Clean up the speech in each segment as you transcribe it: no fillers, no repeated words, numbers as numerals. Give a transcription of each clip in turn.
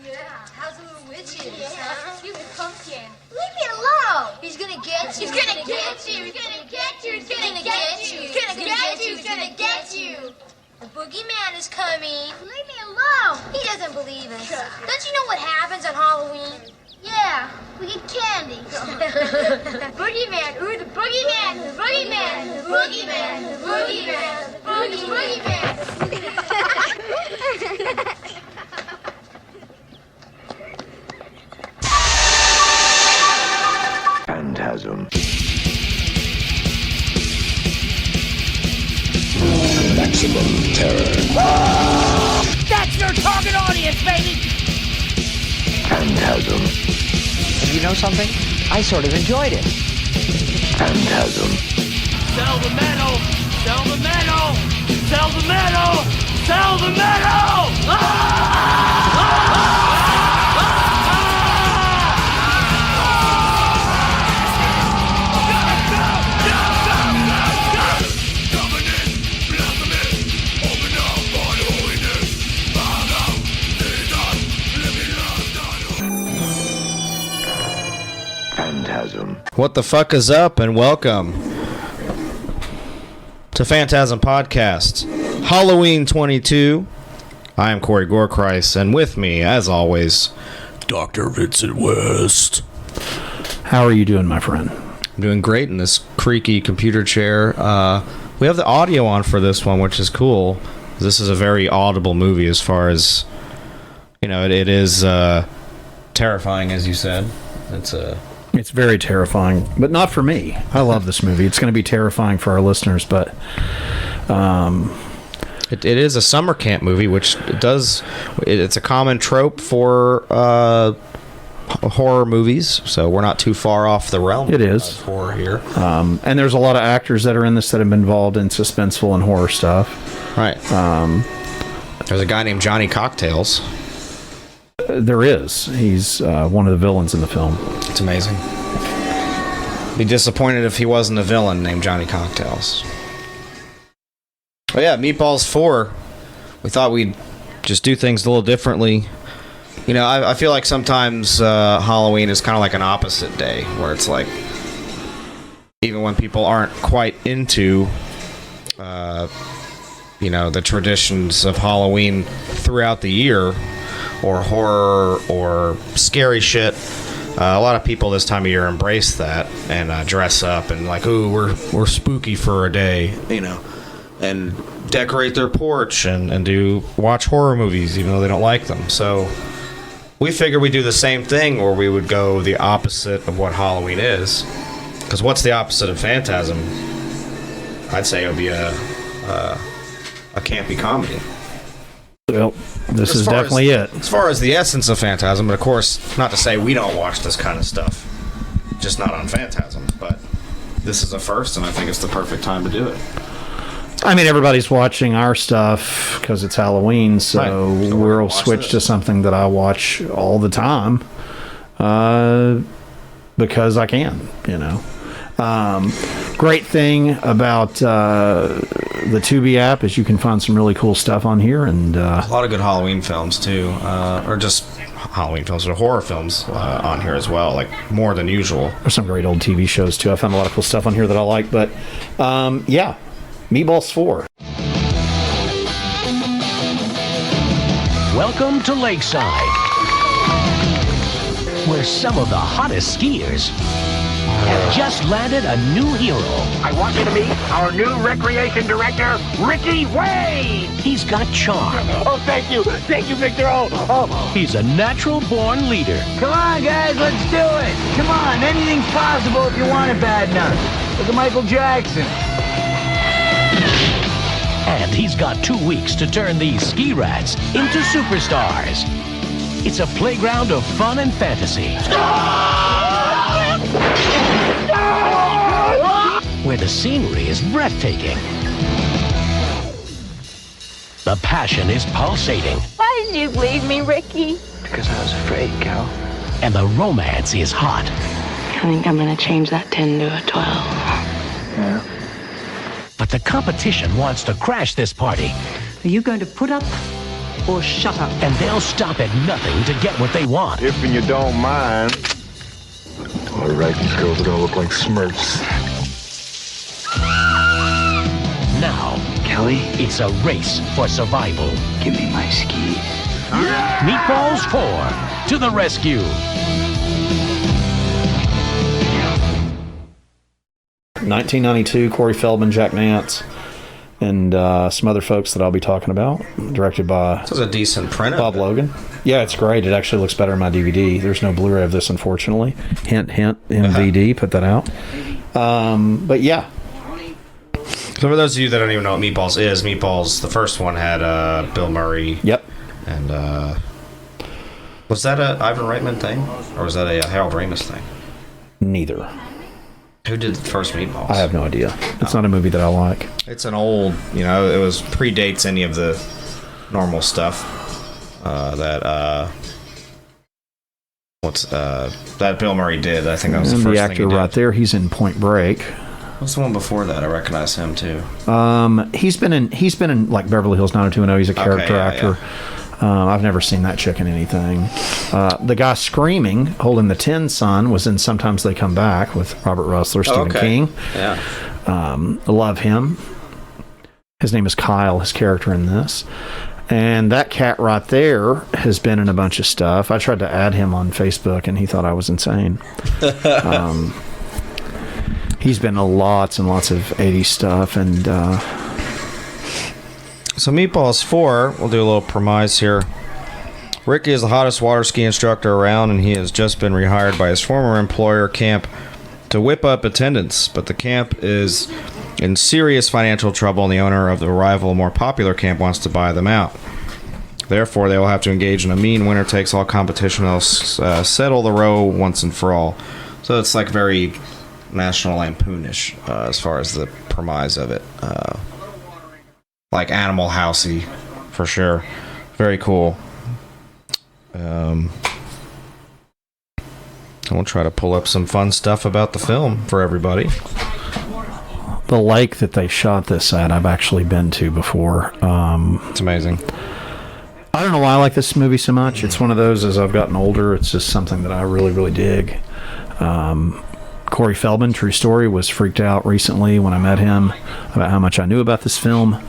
Yeah, how's the little witches? Yeah. You pumpkin. Leave me alone. He's gonna get you. He's gonna get you. He's gonna get you. He's gonna get you. He's gonna get you. He's gonna get you. The boogeyman is coming. Leave me alone. He doesn't believe us. Don't you know what happens on Halloween? Yeah, we get candy. Boogeyman, ooh, the boogeyman, the boogeyman, the boogeyman, the boogeyman, the boogeyman. Phantasm. Maximum terror. That's your target audience, baby! Phantasm. And you know something? I sort of enjoyed it. Phantasm. Sell the metal! Sell the metal! Sell the metal! Sell the metal! Phantasm. What the fuck is up, and welcome to Phantasm Podcast, Halloween 22. I am Corey Gorekreis, and with me, as always, Dr. Vincent West. How are you doing, my friend? I'm doing great in this creaky computer chair. We have the audio on for this one, which is cool. This is a very audible movie as far as, you know, it is terrifying, as you said. It's very terrifying, but not for me. I love this movie. It's going to be terrifying for our listeners, but it is a summer camp movie, which it's a common trope for horror movies, so we're not too far off the realm. It is of horror here, and there's a lot of actors that are in this that have been involved in suspenseful and horror stuff. Right. There's a guy named Johnny Cocktails. There is. He's one of the villains in the film. It's amazing. Be disappointed if he wasn't a villain named Johnny Cocktails. Oh yeah, Meatballs 4. We thought we'd just do things a little differently. You know, I feel like sometimes Halloween is kind of like an opposite day, where it's like, even when people aren't quite into, you know, the traditions of Halloween throughout the year, or horror or scary shit, a lot of people this time of year embrace that and dress up and like, ooh, we're spooky for a day, you know, and decorate their porch and watch horror movies even though they don't like them. So we figured we'd do the same thing, or we would go the opposite of what Halloween is. Because what's the opposite of Phantasm? I'd say it would be a campy comedy. Well, this is definitely it. As far as the essence of Phantasm, but of course, not to say we don't watch this kind of stuff, just not on Phantasm, but this is a first, and I think it's the perfect time to do it. I mean, everybody's watching our stuff because it's Halloween, so right. we'll switch to something that I watch all the time because I can, you know. Great thing about the Tubi app is you can find some really cool stuff on here, and a lot of good Halloween films too, or just Halloween films or horror films on here as well, like more than usual. There's some great old TV shows too. I found a lot of cool stuff on here that I like, but yeah, Meatballs 4. Welcome to Lakeside, where some of the hottest skiers have just landed a new hero. I want you to meet our new recreation director, Ricky Wade. He's got charm. Oh, thank you, Victor. Oh. He's a natural-born leader. Come on, guys, let's do it. Come on, anything's possible if you want it bad enough. Look at Michael Jackson. And he's got 2 weeks to turn these ski rats into superstars. It's a playground of fun and fantasy. Where the scenery is breathtaking. The passion is pulsating. Why did you leave me, Ricky? Because I was afraid, Cal. And the romance is hot. I think I'm gonna change that 10 to a 12. Yeah. But the competition wants to crash this party. Are you going to put up or shut up. And they'll stop at nothing to get what they want. If you don't mind. All right, these girls are gonna look like Smurfs. Now, Kelly, it's a race for survival. give me my skis. Meatballs 4 to the rescue. 1992, Corey Feldman, Jack Nance, and some other folks that I'll be talking about. Directed by This is a decent print. Bob Logan. Yeah, it's great. It actually looks better in my DVD. There's no Blu-ray of this, unfortunately. Hint, hint, MVD. Put that out. But yeah. So for those of you that don't even know what Meatballs is, Meatballs, the first one had Bill Murray. Yep. And was that a Ivan Reitman thing? Or was that a Harold Ramis thing? Neither. Who did the first Meatballs? I have no idea. It's not a movie that I like. It's an old, it was predates any of the normal stuff that Bill Murray did. I think that was the And first the thing actor he did. right there, he's in Point Break. What's the one before that? I recognize him too. He's been in like Beverly Hills 90210. He's a character actor. Yeah. I've never seen that chick in anything. The guy screaming, holding the tin sun, was in Sometimes They Come Back with Robert Russler, Stephen King. Yeah. I love him. His name is Kyle, his character in this. And that cat right there has been in a bunch of stuff. I tried to add him on Facebook, and he thought I was insane. He's been in lots and lots of 80s stuff, and So Meatballs 4, we'll do a little premise here. Ricky is the hottest water ski instructor around, and he has just been rehired by his former employer, Camp, to whip up attendance. But the camp is in serious financial trouble, and the owner of the rival, more popular camp wants to buy them out. Therefore, they will have to engage in a mean winner-takes-all competition. They'll settle the row once and for all. So it's like very National Lampoonish as far as the premise of it. Like Animal Housey, for sure. Very cool. I'll try to pull up some fun stuff about the film for everybody. the lake that they shot this at, I've actually been to before. It's amazing. I don't know why I like this movie so much. It's one of those, as I've gotten older, it's just something that I really, really dig. Corey Feldman, true story, was freaked out recently when I met him about how much I knew about this film.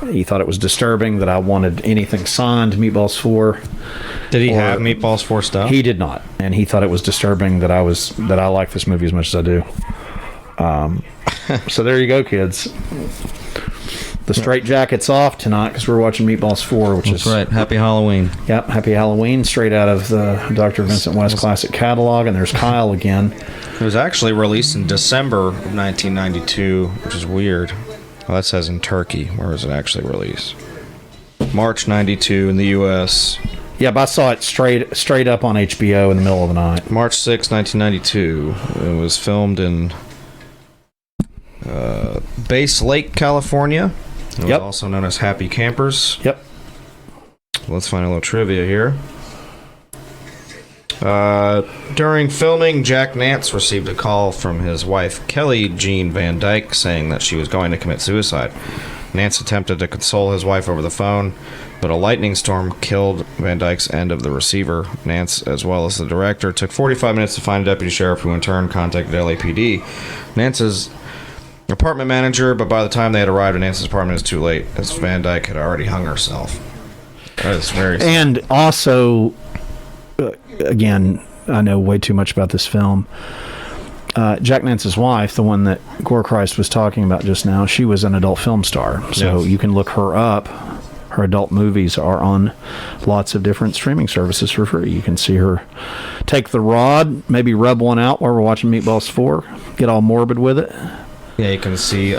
He thought it was disturbing that I wanted anything signed Meatballs 4. Did he have Meatballs 4 stuff? He did not, and he thought it was disturbing that I like this movie as much as I do. So there you go, kids. The straight jacket's off tonight because we're watching Meatballs 4, which is right. Happy Halloween. Yep, Happy Halloween, straight out of the Dr. Vincent West classic catalog, and there's Kyle again. It was actually released in December of 1992, which is weird. Well, that says in Turkey. Where was it actually released? March 92 in the U.S. Yep, I saw it straight up on HBO in the middle of the night. March 6, 1992. It was filmed in Base Lake, California. It was also known as Happy Campers. Yep. Let's find a little trivia here. During filming, Jack Nance received a call from his wife, Kelly Jean Van Dyke, saying that she was going to commit suicide. Nance attempted to console his wife over the phone, but a lightning storm killed Van Dyke's end of the receiver. Nance, as well as the director, took 45 minutes to find a deputy sheriff, who in turn contacted LAPD. Nance's apartment manager, but by the time they had arrived at Nance's apartment, it was too late, as Van Dyke had already hung herself. That is very sad. And also, again, I know way too much about this film. Jack Nance's wife, the one that Gore Christ was talking about just now, she was an adult film star. So you can look her up. Her adult movies are on lots of different streaming services for free. You can see her take the rod, maybe rub one out while we're watching Meatballs 4, get all morbid with it. Yeah, you can see.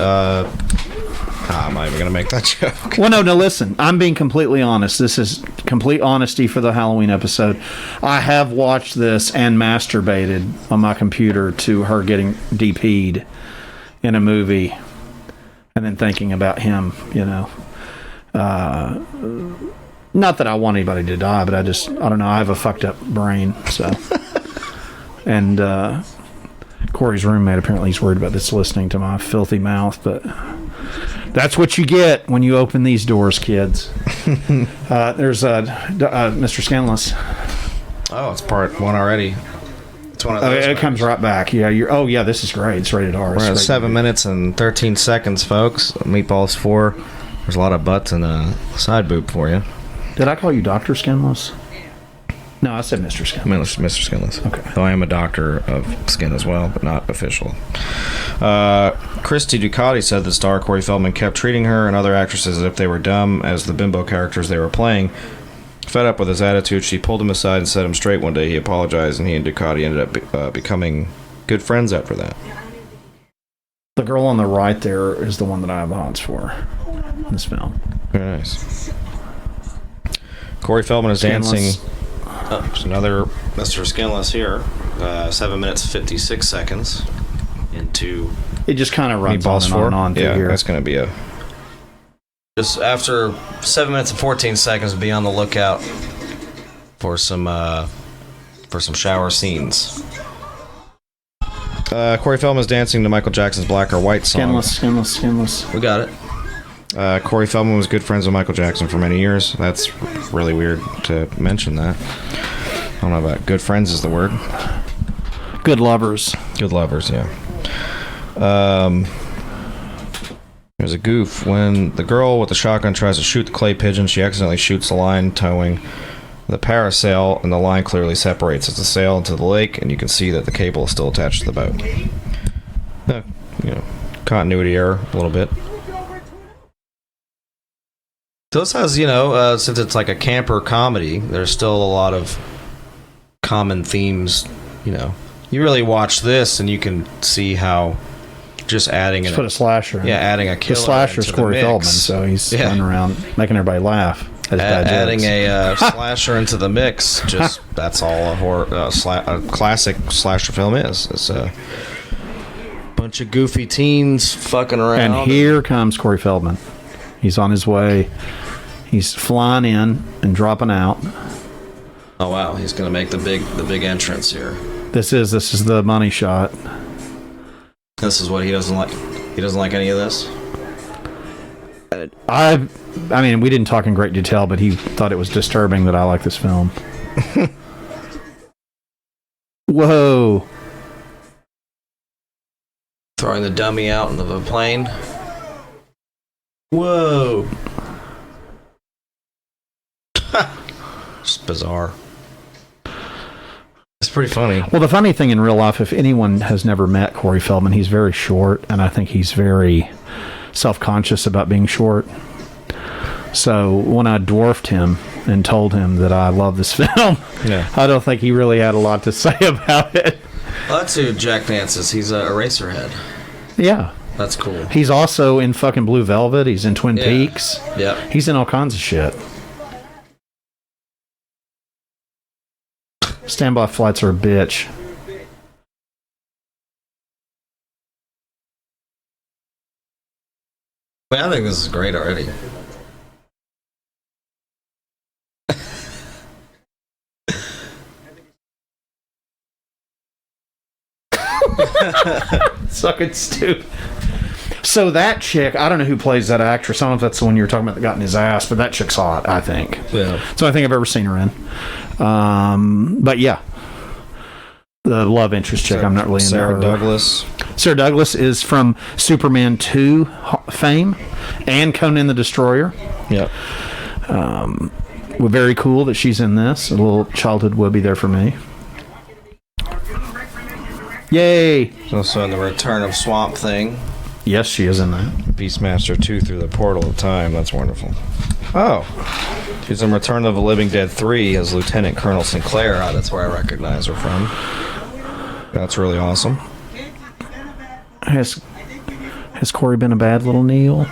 I'm not even going to make that joke. Well, no, listen. I'm being completely honest. This is complete honesty for the Halloween episode. I have watched this and masturbated on my computer to her getting DP'd in a movie and then thinking about him, you know. Not that I want anybody to die, but I don't know. I have a fucked up brain, so. And Corey's roommate, apparently he's worried about this listening to my filthy mouth, but that's what you get when you open these doors, kids. There's Mr. Skinless. Oh, it's part 1 already. It's one of those. It comes right back. Yeah. This is great. It's rated R. We're at 7 minutes and 13 seconds, folks. Meatballs 4. There's a lot of butts and a side boob for you. Did I call you Dr. Skinless? No, I said Mr. Skinless. Mr. Skinless. Okay. Though I am a doctor of skin as well, but not official. Christy Ducati said that star Corey Feldman kept treating her and other actresses as if they were dumb as the bimbo characters they were playing. Fed up with his attitude, she pulled him aside and set him straight one day. He apologized, and he and Ducati ended up becoming good friends after that. The girl on the right there is the one that I have odds for in this film. Very nice. Corey Feldman is dancing. There's another Mr. Skinless here. 7 minutes 56 seconds into. It just kind of runs Meatballs on and on yeah, here. That's going to be a. Just after 7 minutes and 14 seconds, be on the lookout for some shower scenes. Corey Feldman is dancing to Michael Jackson's Black or White song. Skinless. We got it. Corey Feldman was good friends with Michael Jackson for many years. That's really weird to mention that. I don't know about good friends is the word. Good lovers. Good lovers, yeah. There's a goof. When the girl with the shotgun tries to shoot the clay pigeon, she accidentally shoots the line towing the parasail, and the line clearly separates as the sail into the lake, and you can see that the cable is still attached to the boat. Continuity error a little bit. So this has, since it's like a camper comedy, there's still a lot of common themes, You really watch this and you can see how just adding Just put a slasher in. Yeah, adding a killer. The slasher's Corey Feldman, so he's running around making everybody laugh. Adding a slasher into the mix, that's all a horror, a classic slasher film is. It's a bunch of goofy teens fucking around. And here comes Corey Feldman. He's on his way. He's flying in and dropping out. Oh wow, he's gonna make the big entrance here. This is the money shot. This is what he doesn't like. He doesn't like any of this. I mean, we didn't talk in great detail, but he thought it was disturbing that I like this film. Whoa. Throwing the dummy out into the plane. Whoa. Just bizarre. It's pretty funny. Well, the funny thing in real life, if anyone has never met Corey Feldman, he's very short, and I think he's very self-conscious about being short. So when I dwarfed him and told him that I love this film, I don't think he really had a lot to say about it. Well, that's who Jack Nance is. He's a Eraserhead. Yeah. That's cool. He's also in fucking Blue Velvet. He's in Twin Peaks. Yeah. He's in all kinds of shit. Standby flights are a bitch. I think this is great already. Sucking stupid. So that chick, I don't know who plays that actress. I don't know if that's the one you were talking about that got in his ass, but that chick's hot, I think. Yeah. So I think I've ever seen her in. But yeah. The love interest chick, I'm not really into her. Sarah Douglas. Sarah Douglas is from Superman 2 fame and Conan the Destroyer. Yep. We're very cool that she's in this. A little childhood Whoopi there for me. Yay! Also in the Return of Swamp Thing. Yes, she is in that. Beastmaster 2 through the Portal of Time. That's wonderful. Oh. She's in Return of the Living Dead 3 as Lieutenant Colonel Sinclair. Oh, that's where I recognize her from. That's really awesome. Has Corey been a bad little Neil?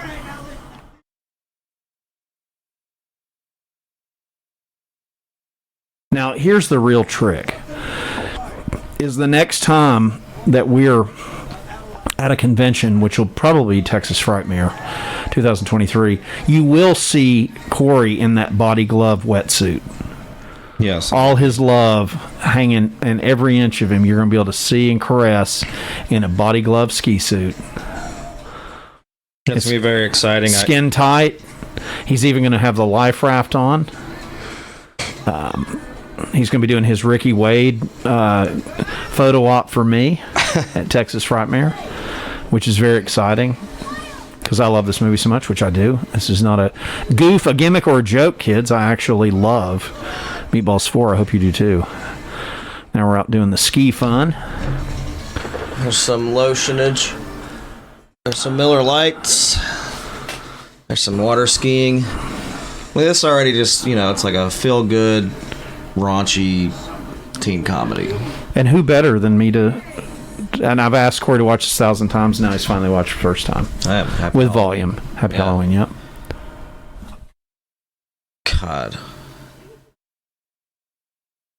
Now, here's the real trick. Is the next time that we're at a convention, which will probably be Texas Frightmare 2023, you will see Corey in that body glove wetsuit. Yes. All his love hanging in every inch of him, you're going to be able to see and caress in a body glove ski suit. It's going to be very exciting. Skin tight. He's even going to have the life raft on. He's going to be doing his Ricky Wade photo op for me at Texas Frightmare, which is very exciting because I love this movie so much, which I do. This is not a goof, a gimmick, or a joke, kids. I actually love Meatballs 4. I hope you do too. Now we're out doing the ski fun. There's some lotionage. There's some Miller Lights. There's some water skiing. Well, this already just, it's like a feel-good, raunchy teen comedy. And who better than me to... And I've asked Corey to watch this 1,000 times. Now he's finally watched the first time. I am. Happy with Halloween. volume. Happy Halloween, yep. God.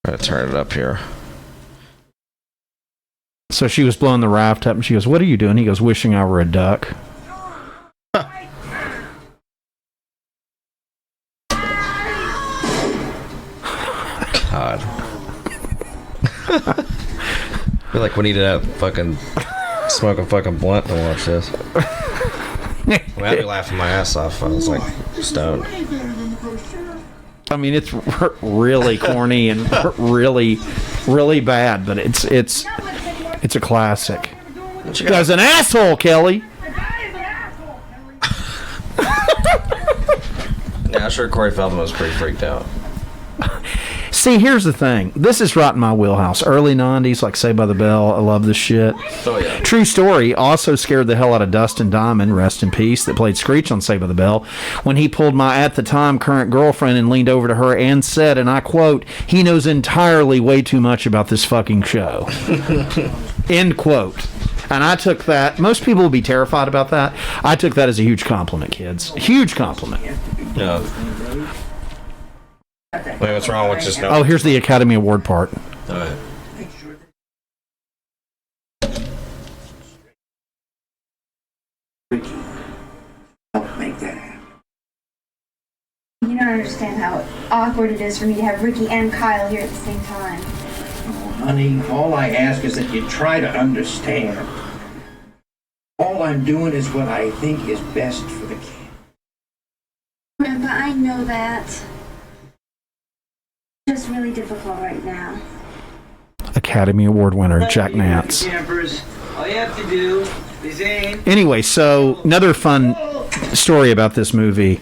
Gotta turn it up here. So she was blowing the raft up, and she goes, "What are you doing?" He goes, "Wishing I were a duck." God. I feel like we need to fucking smoke a fucking blunt to watch this. I'd be laughing my ass off. I was like stoned. I mean, it's really corny and really, really bad, but it's a classic. Guy's an asshole, Kelly. Yeah, I'm sure Corey Feldman was pretty freaked out. See, here's the thing. This is right in my wheelhouse. Early 90s, like Saved by the Bell. I love this shit. Oh, yeah. True story, also scared the hell out of Dustin Diamond, rest in peace, that played Screech on Saved by the Bell, when he pulled my, at the time, current girlfriend and leaned over to her and said, and I quote, "He knows entirely way too much about this fucking show." End quote. And I took that, most people would be terrified about that. I took that as a huge compliment, kids. Huge compliment. Yeah. Wait, what's wrong with just Oh, here's the Academy Award part. All right. Make that happen. You don't understand how awkward it is for me to have Ricky and Kyle here at the same time. Oh, honey, all I ask is that you try to understand. All I'm doing is what I think is best for the kid. Grandpa, I know that. It's just really difficult right now. Academy Award winner, Jack Nance. Campers, all you have to do is aim. Anyway, so another fun story about this movie.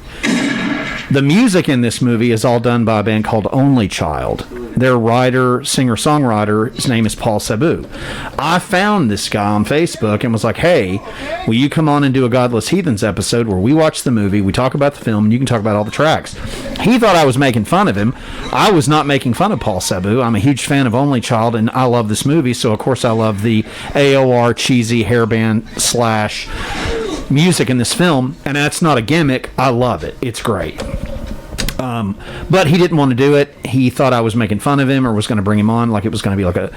The music in this movie is all done by a band called Only Child. Their writer, singer-songwriter, his name is Paul Sabu. I found this guy on Facebook and was like, "Hey, will you come on and do a Godless Heathens episode where we watch the movie, we talk about the film, and you can talk about all the tracks?" He thought I was making fun of him. I was not making fun of Paul Sabu. I'm a huge fan of Only Child, and I love this movie, so of course I love the AOR cheesy hairband / music in this film, and that's not a gimmick. I love it. It's great. But he didn't want to do it. He thought I was making fun of him or was going to bring him on like it was going to be like a,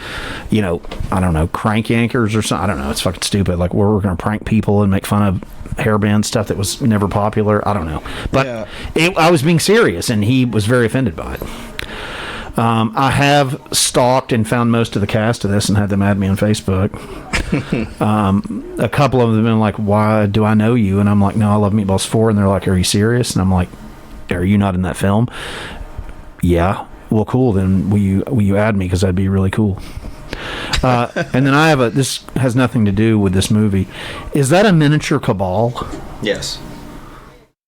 I don't know, Crank Yankers or something. I don't know. It's fucking stupid. Like we're going to prank people and make fun of hairband stuff that was never popular. I don't know. But I was being serious, and he was very offended by it. I have stalked and found most of the cast of this and had them add me on Facebook. A couple of them have been like, "Why do I know you?" And I'm like, "No, I love Meatballs 4." And they're like, "Are you serious?" And I'm like, "Are you not in that film?" "Yeah." "Well, cool. Then will you add me? Because that'd be really cool." And then I have this has nothing to do with this movie. Is that a miniature Cabal? Yes.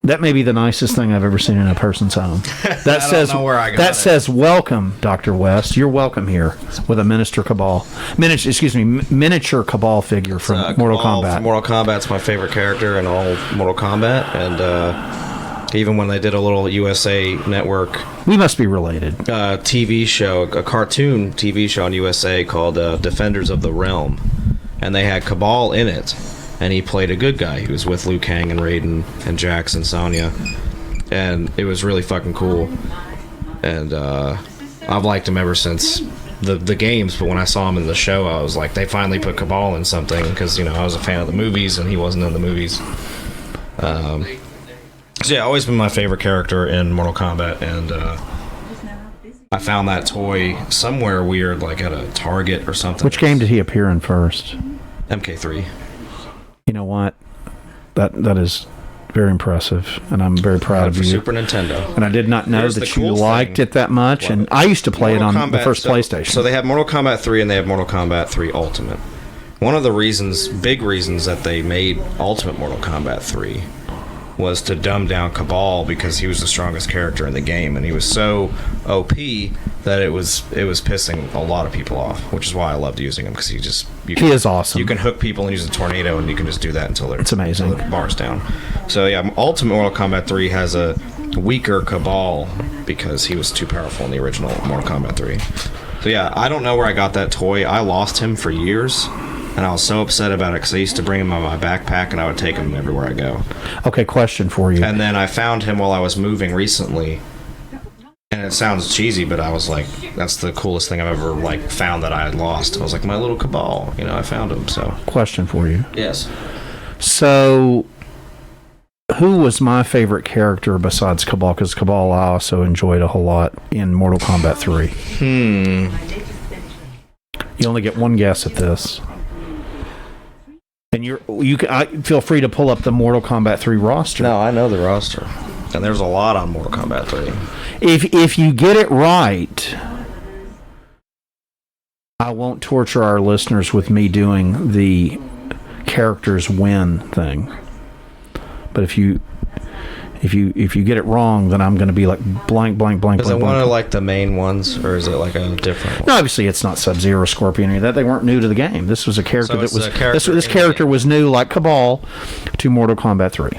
That may be the nicest thing I've ever seen in a person's home. That says where I got that it. says, "Welcome, Dr. West. You're welcome here," with a miniature Cabal figure from Mortal Kombat. From Mortal Kombat's my favorite character in all Mortal Kombat, and even when they did a little USA Network, we must be related, TV show, a cartoon TV show on USA called Defenders of the Realm, and they had Cabal in it. And he played a good guy. He was with Liu Kang and Raiden and Jax and Sonya. And it was really fucking cool. And I've liked him ever since the games. But when I saw him in the show, I was like, they finally put Cabal in something. Because, I was a fan of the movies and he wasn't in the movies. So yeah, always been my favorite character in Mortal Kombat. And I found that toy somewhere weird, like at a Target or something. Which game did he appear in first? MK3. You know what? That is very impressive, and I'm very proud of you. Super Nintendo. And I did not know that you liked it that much, and I used to play it on the first PlayStation. So they have Mortal Kombat 3 and they have Mortal Kombat 3 Ultimate. One of the big reasons that they made Ultimate Mortal Kombat 3 was to dumb down Cabal because he was the strongest character in the game, and he was so OP that it was pissing a lot of people off, which is why I loved using him, because he is awesome. You can hook people and use a tornado, and you can just do that until it's amazing. Until the bar's down. So yeah, Ultimate Mortal Kombat 3 has a weaker Cabal because he was too powerful in the original Mortal Kombat 3. So yeah, I don't know where I got that toy. I lost him for years. And I was so upset about it because I used to bring him in my backpack and I would take him everywhere I go. Okay, question for you. And then I found him while I was moving recently. And it sounds cheesy, but I was like, that's the coolest thing I've ever found that I had lost. I was like, my little Cabal. I found him. So. Question for you. Yes. So, who was my favorite character besides Cabal? Because Cabal I also enjoyed a whole lot in Mortal Kombat 3. You only get one guess at this. And I feel free to pull up the Mortal Kombat 3 roster. No, I know the roster. And there's a lot on Mortal Kombat 3. If you get it right, I won't torture our listeners with me doing the characters win thing. But if you get it wrong, then I'm going to be like blank, blank, blank. Is it one of the main ones, or is it like a different one? No, obviously it's not Sub-Zero, Scorpion, or that. They weren't new to the game. This was a character this character was new, like Cabal, to Mortal Kombat 3.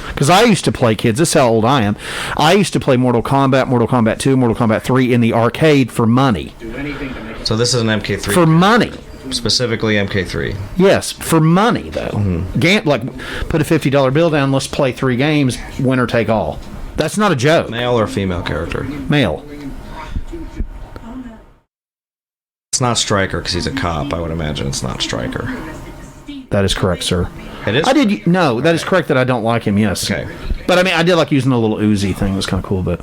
Because I used to play, kids, this is how old I am. I used to play Mortal Kombat 2, Mortal Kombat 3 in the arcade for money. So this is an MK3. For money. Specifically MK3. Yes, for money, though. Put a $50 bill down, let's play 3 games, winner take all. That's not a joke. Male or female character? Male. It's not Stryker, because he's a cop. I would imagine it's not Stryker. That is correct, sir. It is? That is correct that I don't like him, yes. Okay. But I mean, I did like using the little Uzi thing. It was kind of cool, but...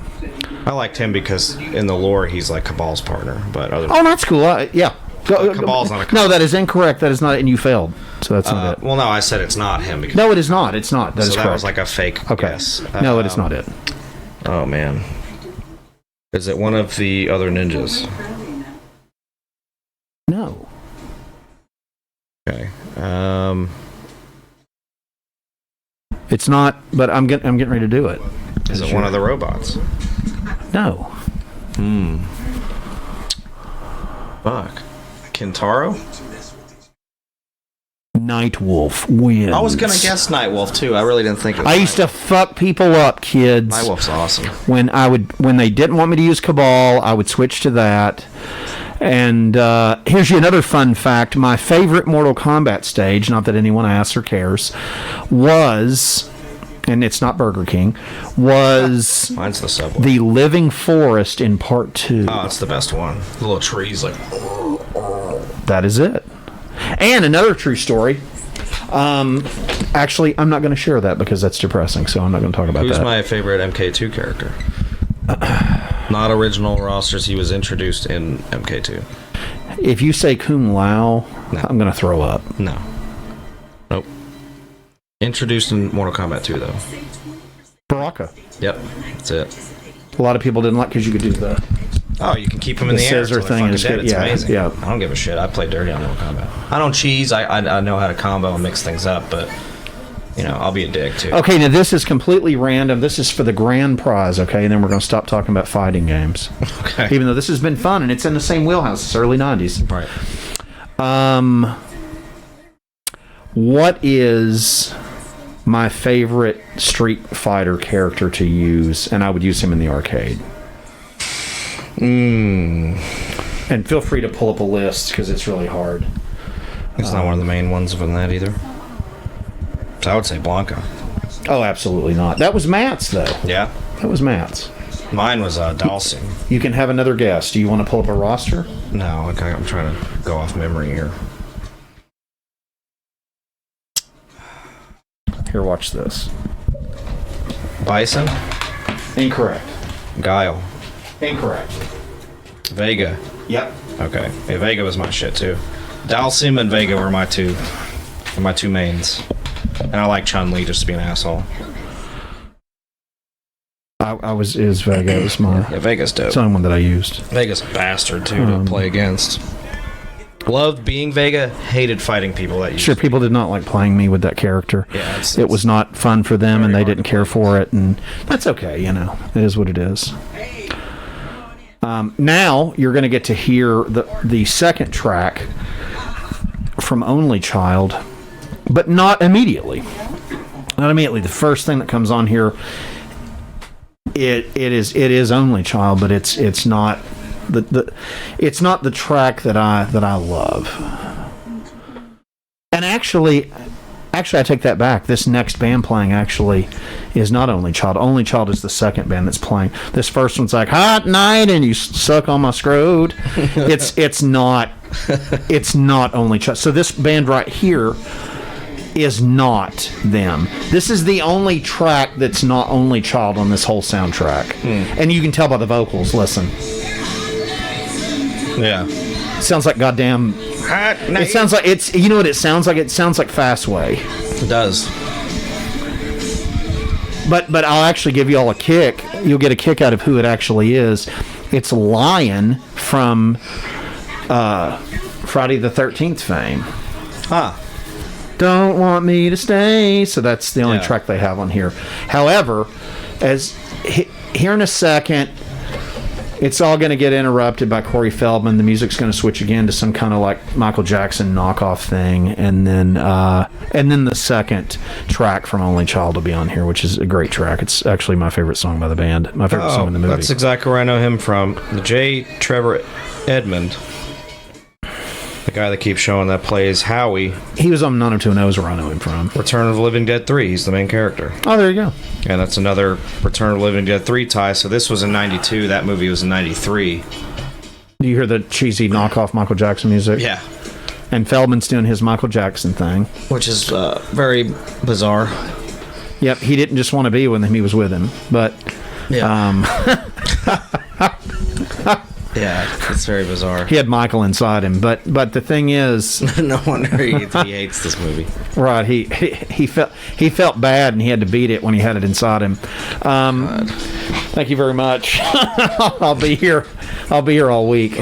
I liked him because in the lore, he's like Cabal's partner. But that's cool. Yeah. Cabal's not a cop. No, that is incorrect. That is not, and you failed. So that's not it. Well, no, I said it's not him. Because no, it is not. It's not. That is correct. That was like a fake guess. No, it is not it. Oh, man. Is it one of the other ninjas? No. Okay. It's not, but I'm getting ready to do it. Is it one of the robots? No. Fuck. Kintaro? Nightwolf wins. I was gonna guess Nightwolf too. I really didn't think it was. I used to fuck people up, kids. Nightwolf's awesome. When they didn't want me to use Cabal, I would switch to that. And here's another fun fact. My favorite Mortal Kombat stage, not that anyone asks or cares, was, and it's not Burger King, was mine's the Subway. The Living Forest in Part 2. Oh, it's the best one. The little trees like... That is it. And another true story. Actually, I'm not going to share that because that's depressing, so I'm not going to talk about that. Who's my favorite MK2 character? Not original rosters. He was introduced in MK2. If you say Kung Lao, no. I'm going to throw up. No. Nope. Introduced in Mortal Kombat 2, though. Baraka. Yep. That's it. A lot of people didn't like because you could do the... Oh, you can keep him in the air. Scissor thing is good. It's amazing. Yeah. I don't give a shit. I play dirty on Mortal Kombat. I don't cheese. I know how to combo and mix things up, but... I'll be a dick, too. Okay, now this is completely random. This is for the grand prize, okay? And then we're going to stop talking about fighting games. Okay. Even though this has been fun, and it's in the same wheelhouse. It's early 90s. Right. What is my favorite Street Fighter character to use? And I would use him in the arcade. And feel free to pull up a list, because it's really hard. It's not one of the main ones from that, either. So I would say Blanca. Oh, absolutely not. That was Matt's, though. Yeah? That was Matt's. Mine was Dalsim. You can have another guess. Do you want to pull up a roster? No, okay, I'm trying to go off memory here. Here, watch this. Bison? Incorrect. Guile? Incorrect. Vega? Yep. Okay. Yeah, Vega was my shit, too. Dalsim and Vega were my two mains. And I like Chun-Li just to be an asshole. It was Vega. It was my Vega's dope. someone that I used. Vega's a bastard too to play against. Loved being Vega, hated fighting people that used Sure, people did not like playing me with that character. Yeah, it was not fun for them, and they didn't care for it, and that's okay. You know, it is what it is. Now you're going to get to hear the second track from Only Child, but not immediately. Not immediately. The first thing that comes on here, it is Only Child, but it's not it's not the track that I love. And actually I take that back. This next band playing actually is not Only Child. Only Child is the second band that's playing. This first one's like Hot Night and You Suck on My Scrode. It's not Only Child. So this band right here is not them. This is the only track that's not Only Child on this whole soundtrack. And you can tell by the vocals. Listen. Yeah. It sounds like goddamn. It sounds like it's. You know what it sounds like? It sounds like Fastway. It does. But I'll actually give you all a kick. You'll get a kick out of who it actually is. It's Lion from Friday the 13th fame. Don't want me to stay. So that's the only track they have on here. However, here in a second, it's all going to get interrupted by Corey Feldman. The music's going to switch again to some kind of like Michael Jackson knockoff thing, and then the second track from Only Child will be on here, which is a great track. It's actually my favorite song by the band. My favorite song in the movie. That's exactly where I know him from. The J. Trevor Edmond, the guy that keeps showing that plays Howie. He was on 90210 is where I know him from. Return of the Living Dead 3. He's the main character. Oh, there you go. And that's another Return of the Living Dead 3 tie. So this was in 92. That movie was in 93. Do you hear the cheesy knockoff Michael Jackson music? Yeah. And Feldman's doing his Michael Jackson thing. Which is very bizarre. Yep, he didn't just want to be with him, he was with him. But, yeah, it's very bizarre. He had Michael inside him, but the thing is, no wonder he hates this movie. Right, he felt bad and he had to beat it when he had it inside him. Thank you very much. I'll be here all week.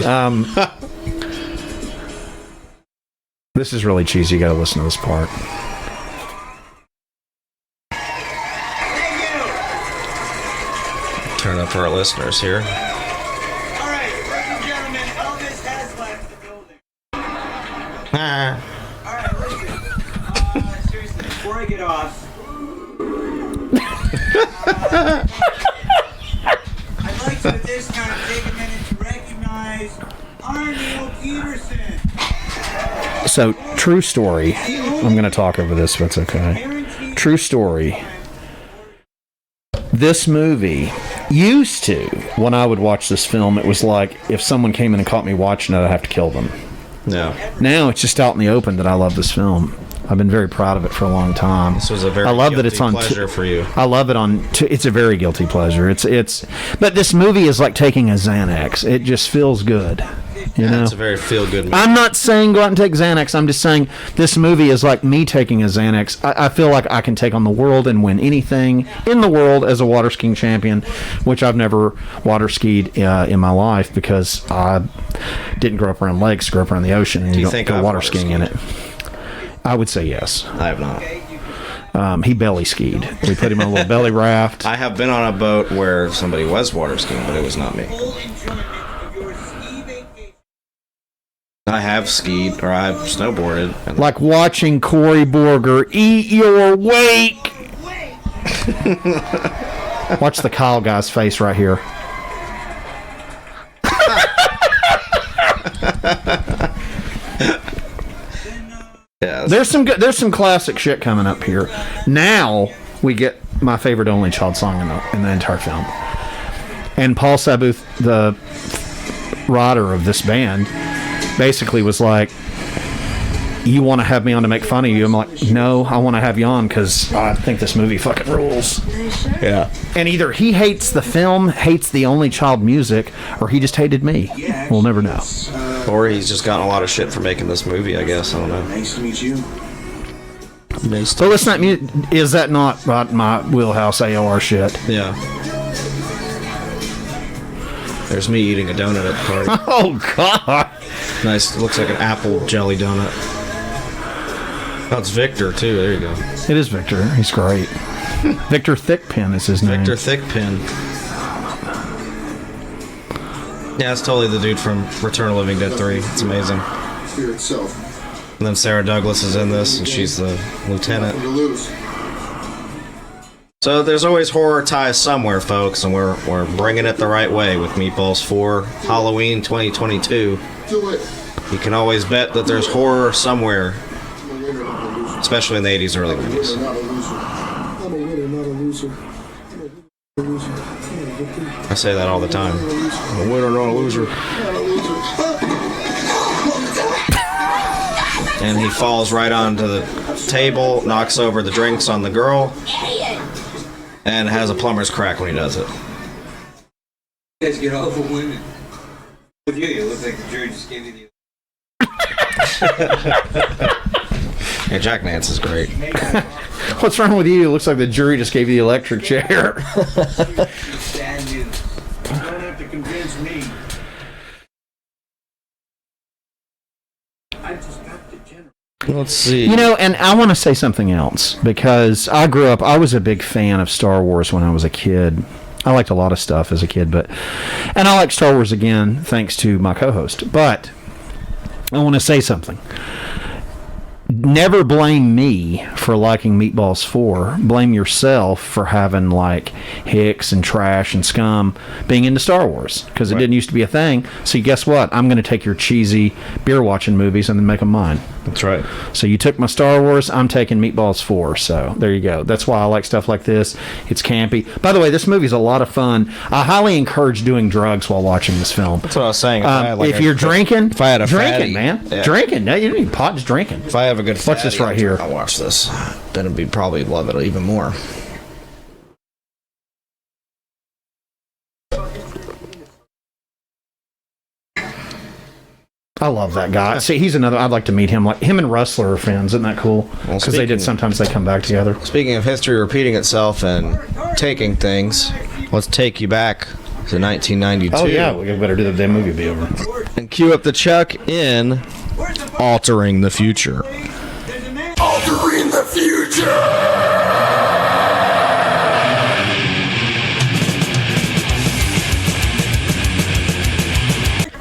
This is really cheesy. You got to listen to this part. Turn up for our listeners here. Alright, listen. Seriously, before I get off, I'd like to at this time take a minute to recognize Arnold Peterson. So, true story. I'm going to talk over this, if it's okay. True story. This movie used to, when I would watch this film, it was like if someone came in and caught me watching it, I'd have to kill them. No. Now it's just out in the open that I love this film. I've been very proud of it for a long time. This was a very guilty pleasure for you. I love it on. It's a very guilty pleasure. But this movie is like taking a Xanax. It just feels good. You know? It's a very feel-good movie. I'm not saying go out and take Xanax. I'm just saying this movie is like me taking a Xanax. I feel like I can take on the world and win anything in the world as a water skiing champion, which I've never water skied in my life because I didn't grow up around lakes, grew up around the ocean, and you don't go water skiing in it. I would say yes. I have not. He belly skied. We put him on a little belly raft. I have been on a boat where somebody was water skiing, but it was not me. I have skied, or I've snowboarded. Like watching Cory Borger eat your wake. Watch the Kyle guy's face right here. Yeah, there's some classic shit coming up here. Now we get my favorite Only Child song in the entire film. And Paul Sabuth, the writer of this band, basically was like, you want to have me on to make fun of you? I'm like, no, I want to have you on because I think this movie fucking rules. Yeah. And either he hates the film, hates the Only Child music, or he just hated me. We'll never know. Or he's just gotten a lot of shit for making this movie, I guess. I don't know. Nice to meet you. So let's not. Is that not my wheelhouse AOR shit? Yeah. There's me eating a donut at the party. Oh God! Nice. Looks like an apple jelly donut. Oh, it's Victor too. There you go. It is Victor. He's great. Victor Thickpin is his name. Victor Thickpin. Yeah, it's totally the dude from Return of the Living Dead 3. It's amazing. Fear itself. And then Sarah Douglas is in this, and she's the lieutenant. So there's always horror ties somewhere, folks, and we're bringing it the right way with Meatballs 4 Halloween 2022. You can always bet that there's horror somewhere, especially in the 80s, early 90s. I'm a winner, not a loser. I say that all the time. I'm a winner, not a loser. And he falls right onto the table, knocks over the drinks on the girl, and has a plumber's crack when he does it. You guys get all the women. With you look like the jury just gave you the... Yeah, Jack Nance is great. What's wrong with you? It looks like the jury just gave you the electric chair. You don't have to convince me. I just got the general. Let's see. You know, and I want to say something else, because I was a big fan of Star Wars when I was a kid. I liked a lot of stuff as a kid, and I like Star Wars again thanks to my co-host. But I want to say something. Never blame me for liking Meatballs 4. Blame yourself for having like hicks and trash and scum being into Star Wars, because it didn't used to be a thing. So guess what? I'm going to take your cheesy beer watching movies and then make them mine. That's right. So you took my Star Wars, I'm taking Meatballs 4. So there you go. That's why I like stuff like this. It's campy. By the way, this movie's a lot of fun. I highly encourage doing drugs while watching this film. That's what I was saying. If you're drinking, if I had a drinking, fatty, man, yeah. Drinking. No, you don't need pot. Just drinking. If I have a good watch this right here. I'll watch this. Then it'd be probably love it even more. I love that guy. See, he's another. I'd like to meet him. Like him and Rustler are friends. Isn't that cool? Because they did. Sometimes they come back together. Speaking of history repeating itself and taking things, let's take you back to 1992. Oh yeah, we better do the damn movie. Be over. And cue up the Chuck in Altering the Future. Altering the future!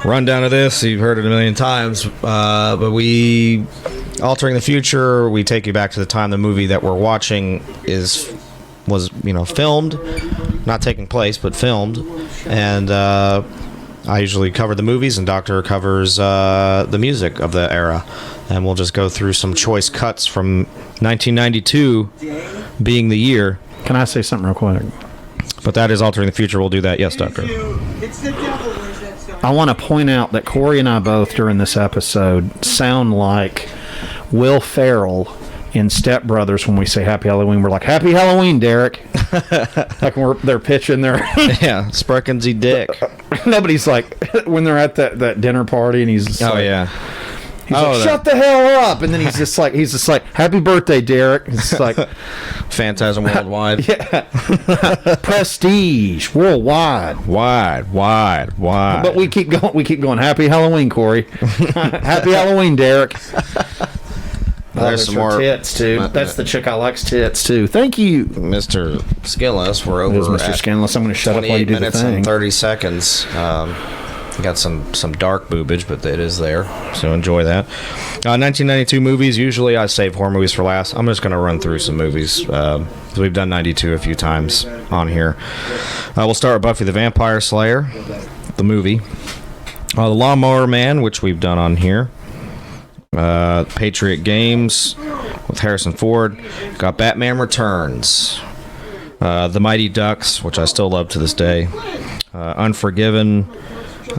Rundown of this, you've heard it a million times, but Altering the Future, we take you back to the time the movie that we're watching was filmed, not taking place, but filmed, and I usually cover the movies, and Doctor covers the music of the era, and we'll just go through some choice cuts from 1992 being the year. Can I say something real quick? But that is Altering the Future. We'll do that. Yes, Doctor. It's the devil. I want to point out that Corey and I both during this episode sound like Will Ferrell in Step Brothers when we say Happy Halloween. We're like, Happy Halloween, Derek. Like when they're pitching their yeah, Spreckensy dick. Nobody's like when they're at that dinner party and he's oh like, yeah. He's like, shut the hell up, and then he's just like Happy birthday, Derek. It's like Phantasm Worldwide. Yeah. Prestige Worldwide. Wide. But we keep going. Happy Halloween, Corey. Happy Halloween, Derek. There's some more tits too. That's the chick I likes tits too. Thank you, Mr. Skinless. We're over. Mr. Skinless. I'm going to shut up while you do the minutes thing. and 30 seconds. Got some dark boobage, but it is there, so enjoy that. 1992 movies. Usually I save horror movies for last. I'm just going to run through some movies. We've done 92 a few times on here. We'll start with Buffy the Vampire Slayer, the movie. The Lawnmower Man, which we've done on here. Patriot Games with Harrison Ford. Got Batman Returns. The Mighty Ducks, which I still love to this day. Unforgiven.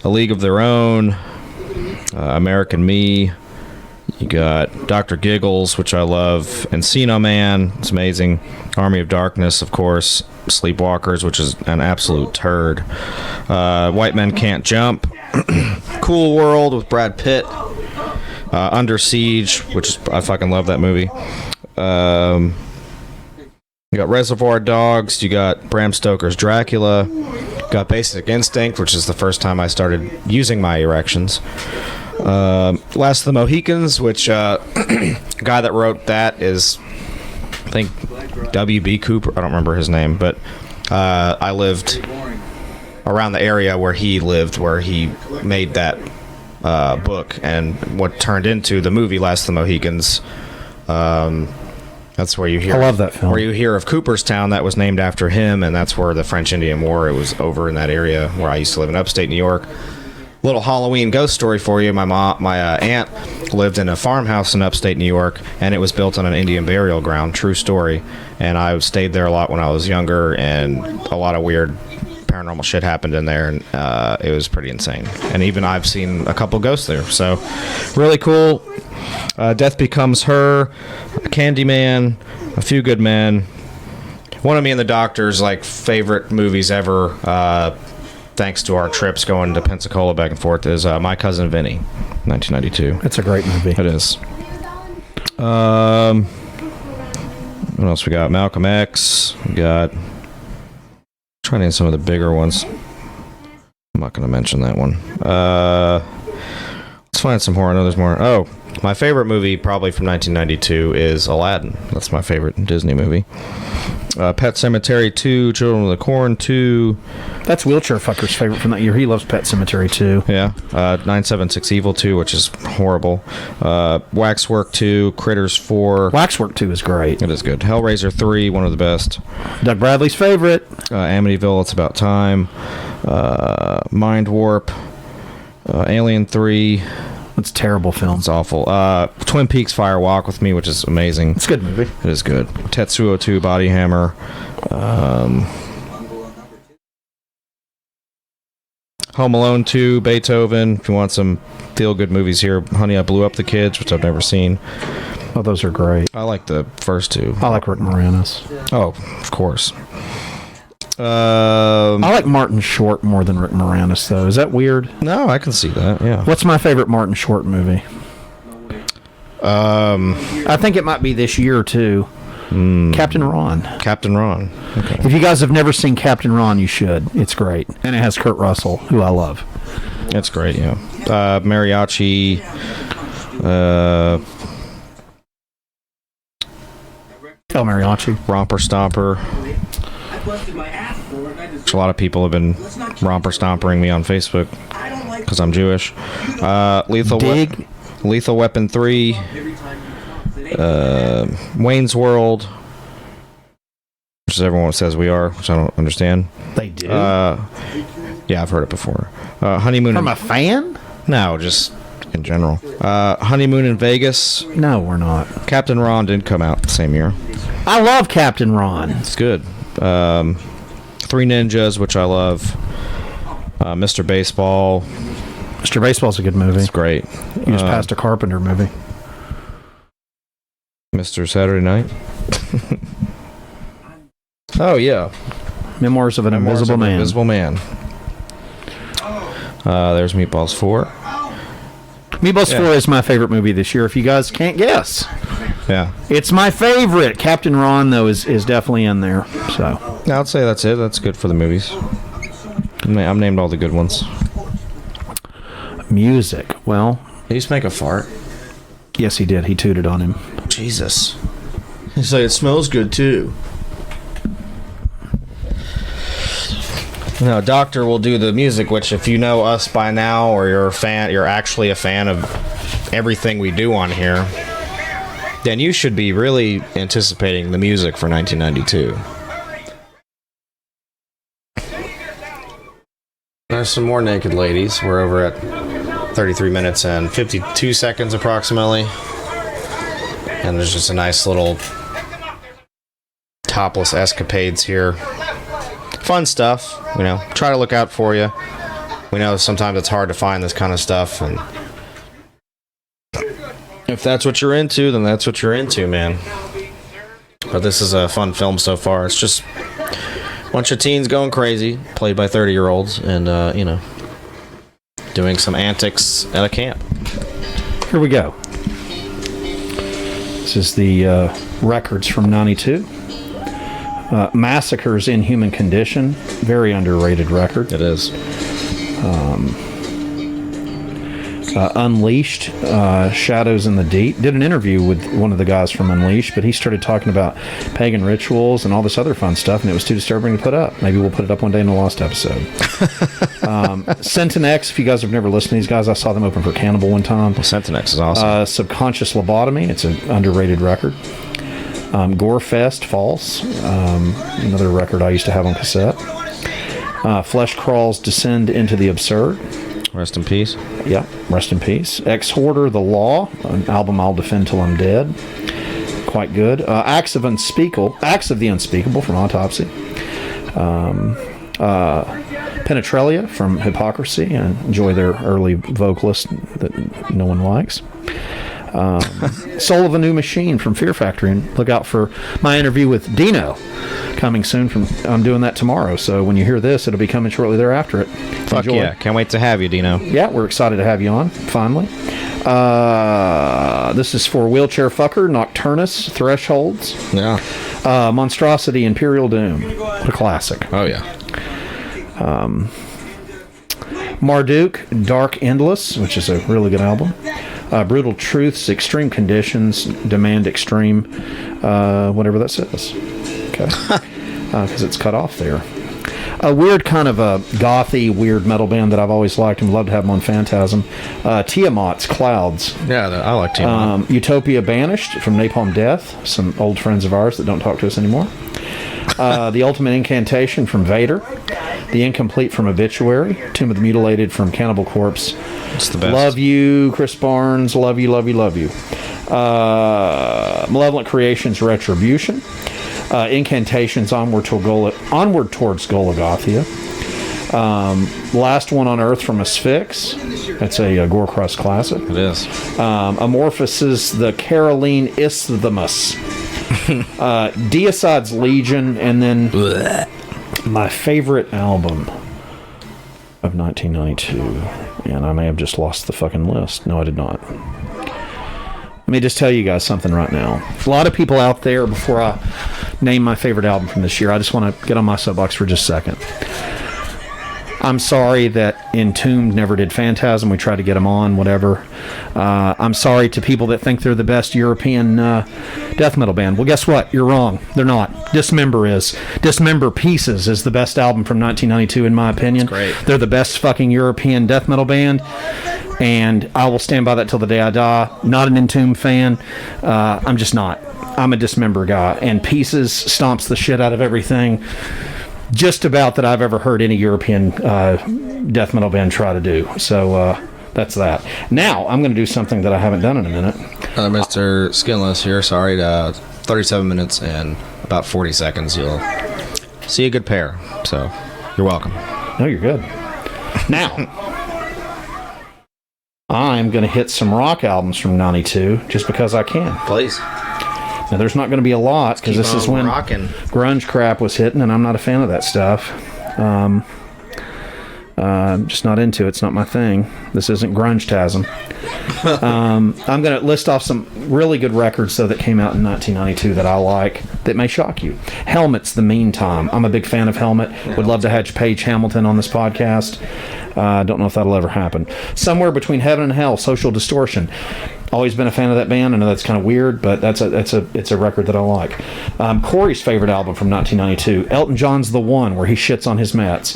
A League of Their Own, American Me. You got Dr. Giggles, which I love, Encino Man, it's amazing. Army of Darkness, of course. Sleepwalkers, which is an absolute turd. White Men Can't Jump. Cool World with Brad Pitt. Under Siege, which is, I fucking love that movie. You got Reservoir Dogs. You got Bram Stoker's Dracula. You got Basic Instinct, which is the first time I started using my erections. Last of the Mohicans, which guy that wrote that is, I think, W.B. Cooper. I don't remember his name, but I lived around the area where he lived, where he made that book, and what turned into the movie Last of the Mohicans. That's where you hear. I love that film. Where you hear of Cooperstown, that was named after him, and that's where the French Indian War. It was over in that area where I used to live in upstate New York. Little Halloween ghost story for you. My aunt lived in a farmhouse in upstate New York, and it was built on an Indian burial ground. True story. And I stayed there a lot when I was younger, and a lot of weird paranormal shit happened in there, and it was pretty insane. And even I've seen a couple ghosts there. So, really cool. Death Becomes Her, Candyman, A Few Good Men. One of me and the doctor's favorite movies ever, thanks to our trips going to Pensacola back and forth, is My Cousin Vinny, 1992. It's a great movie. It is. What else we got? Malcolm X. We got... trying to name some of the bigger ones. I'm not going to mention that one. Let's find some more. I know there's more. Oh, my favorite movie probably from 1992 is Aladdin. That's my favorite Disney movie. Pet Sematary 2, Children of the Corn 2. That's Wheelchair Fucker's favorite from that year. He loves Pet Sematary 2. Yeah. 976 Evil 2, which is horrible. Waxwork 2, Critters 4. Waxwork 2 is great. It is good. Hellraiser 3, one of the best. Doug Bradley's favorite. Amityville, It's About Time. Mind Warp. Alien 3. It's a terrible film. It's awful. Twin Peaks Fire Walk With Me, which is amazing. It's a good movie. It is good. Tetsuo 2, Body Hammer. Home Alone 2, Beethoven. If you want some feel-good movies here, Honey, I Blew Up the Kids, which I've never seen. Oh, those are great. I like the first two. I like Rick Moranis. Oh, of course. I like Martin Short more than Rick Moranis, though. Is that weird? No, I can see that, yeah. What's my favorite Martin Short movie? I think it might be this year, too. Captain Ron. Captain Ron. Okay. If you guys have never seen Captain Ron, you should. It's great. And it has Kurt Russell, who I love. It's great, yeah. Mariachi. El Mariachi. Romper Stomper. Which a lot of people have been romper stompering me on Facebook because I'm Jewish. Lethal Weapon 3. Wayne's World, which is everyone says we are, which I don't understand. They do. Yeah, I've heard it before. Honeymoon from a fan? No, just in general. Honeymoon in Vegas. No, we're not. Captain Ron didn't come out the same year. I love Captain Ron. It's good. Three Ninjas, which I love. Mr. Baseball. Mr. Baseball's a good movie. It's great. You just passed a Carpenter movie. Mr. Saturday Night. Oh, yeah. Memoirs of an Invisible Man. Invisible Man. There's Meatballs 4. Meatballs 4 is my favorite movie this year, if you guys can't guess. Yeah. It's my favorite. Captain Ron, though, is definitely in there. So I'd say that's it. That's good for the movies. I'm named all the good ones. Music. Well, did he just make a fart? Yes, he did. He tooted on him. Jesus. He's like, it smells good, too. No, Doctor will do the music, which if you know us by now, or you're actually a fan of everything we do on here, then you should be really anticipating the music for 1992. There's some more naked ladies. We're over at 33 minutes and 52 seconds approximately. And there's just a nice little topless escapades here. Fun stuff, try to look out for you. We know sometimes it's hard to find this kind of stuff, and if that's what you're into, then that's what you're into, man. But this is a fun film so far. It's just a bunch of teens going crazy, played by 30-year-olds, and, doing some antics at a camp. Here we go. This is the records from 92. Massacres in Human Condition. Very underrated record. It is. Unleashed, Shadows in the Deep. Did an interview with one of the guys from Unleashed, but he started talking about pagan rituals and all this other fun stuff, and it was too disturbing to put up. Maybe we'll put it up one day in the lost episode. Sentenex, if you guys have never listened to these guys, I saw them open for Cannibal one time. Well, Sentenex is awesome. Subconscious Lobotomy, it's an underrated record. Gorefest, False, another record I used to have on cassette. Flesh Crawls, Descend into the Absurd. Rest in peace. Yeah, rest in peace. Ex-Hoarder, The Law, an album I'll defend till I'm dead. Quite good. Acts of the Unspeakable from Autopsy. Penetralia from Hypocrisy. I enjoy their early vocalist that no one likes. Soul of a New Machine from Fear Factory. And look out for my interview with Dino coming soon. I'm doing that tomorrow, so when you hear this, it'll be coming shortly thereafter. Fuck enjoy. Yeah, can't wait to have you, Dino. Yeah, we're excited to have you on, finally. This is for Wheelchair Fucker, Nocturnus, Thresholds. Yeah. Monstrosity, Imperial Doom. What a classic. Oh, yeah. Marduk, Dark Endless, which is a really good album. Brutal Truths, Extreme Conditions, Demand Extreme, whatever that says. Okay. Because it's cut off there. A weird kind of a gothy, weird metal band that I've always liked and would love to have them on Phantasm. Tiamat's Clouds. Yeah, I like Tiamat. Utopia Banished from Napalm Death, some old friends of ours that don't talk to us anymore. The Ultimate Incantation from Vader. The Incomplete from Obituary. Tomb of the Mutilated from Cannibal Corpse. It's the best. Love You, Chris Barnes. Love You, Love You, Love You. Malevolent Creations, Retribution. Incantations, Onward Towards Golagothia. Last One on Earth from Asphyx. That's a Gorecrust classic. It is. Amorphous' The Caroline Isthmus. Deicide's Legion, and then my favorite album of 1992. And I may have just lost the fucking list. No, I did not. Let me just tell you guys something right now. A lot of people out there, before I name my favorite album from this year, I just want to get on my soapbox for just a second. I'm sorry that Entombed never did Phantasm. We tried to get them on, whatever. I'm sorry to people that think they're the best European death metal band. Well, guess what? You're wrong. They're not. Dismember is. Dismember Pieces is the best album from 1992, in my opinion. That's great. They're the best fucking European death metal band, and I will stand by that till the day I die. Not an Entombed fan. I'm just not. I'm a Dismember guy, and Pieces stomps the shit out of everything just about that I've ever heard any European death metal band try to do. So that's that. Now I'm going to do something that I haven't done in a minute. Mr. Skinless here. Sorry, 37 minutes and about 40 seconds. You'll see a good pair. So you're welcome. No, you're good. Now I'm going to hit some rock albums from 92 just because I can. Please. Now, there's not going to be a lot because this is when grunge crap was hitting, and I'm not a fan of that stuff. I'm just not into it. It's not my thing. This isn't grunge-tasm. I'm going to list off some really good records, though, that came out in 1992 that I like that may shock you. Helmet's The Meantime. I'm a big fan of Helmet. Would love to have Paige Hamilton on this podcast. Don't know if that'll ever happen. Somewhere Between Heaven and Hell, Social Distortion. Always been a fan of that band. I know that's kind of weird, but it's a record that I like. Corey's favorite album from 1992, Elton John's The One, where he shits on his mats.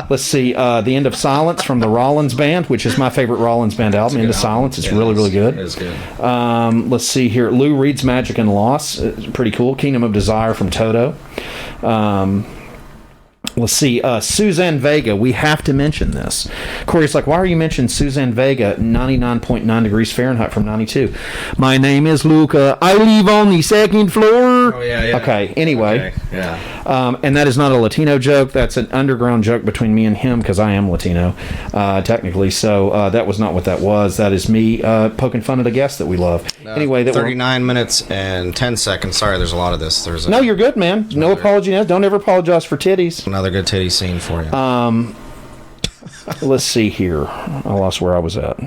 Let's see, The End of Silence from the Rollins Band, which is my favorite Rollins Band album. End of Silence, it's really, really good. It is good. Let's see here, Lou Reed's Magic and Loss, pretty cool. Kingdom of Desire from Toto. Let's see, Suzanne Vega. We have to mention this. Corey's like, why are you mentioning Suzanne Vega, 99.9 degrees Fahrenheit from 92? My name is Luca. I live on the second floor. Oh, yeah. Okay, anyway. Okay. Yeah. And that is not a Latino joke. That's an underground joke between me and him because I am Latino, technically. So that was not what that was. That is me poking fun at a guest that we love. Anyway, 39 minutes and 10 seconds. Sorry, there's a lot of this. No, you're good, man. No apology. Don't ever apologize for titties. Another good titty scene for you. Let's see here. I lost where I was at.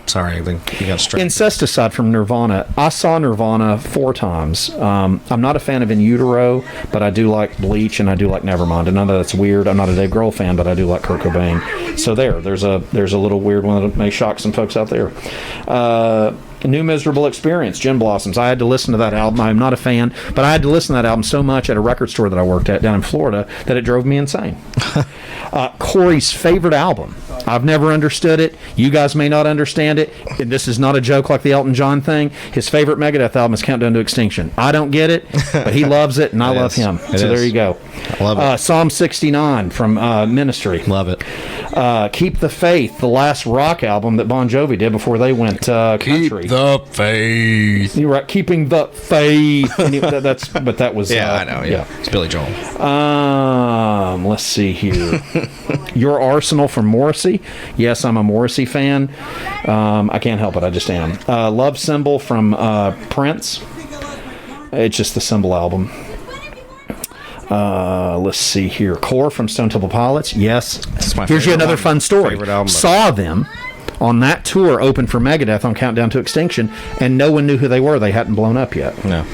Sorry, I think you got straight. Incesticide from Nirvana. I saw Nirvana 4 times. I'm not a fan of In Utero, but I do like Bleach and I do like Nevermind. I know that's weird. I'm not a Dave Grohl fan, but I do like Kurt Cobain. So there's a little weird one that may shock some folks out there. New Miserable Experience, Gin Blossoms. I had to listen to that album. I'm not a fan, but I had to listen to that album so much at a record store that I worked at down in Florida that it drove me insane. Corey's favorite album. I've never understood it. You guys may not understand it. This is not a joke like the Elton John thing. His favorite Megadeth album is Countdown to Extinction. I don't get it, but he loves it, and I love him. So there you go. I love it. Psalm 69 from Ministry. Love it. Keep the Faith, the last rock album that Bon Jovi did before they went country. Keep the faith. You're right. Keeping the faith. But that was I know. Yeah, it's Billy Joel. Let's see here. Your Arsenal from Morrissey. Yes, I'm a Morrissey fan. I can't help it. I just am. Love Symbol from Prince. It's just the Symbol album. Let's see here. Core from Stone Temple Pilots. Yes. Here's you another fun story. Saw them on that tour open for Megadeth on Countdown to Extinction, and no one knew who they were. They hadn't blown up yet. No.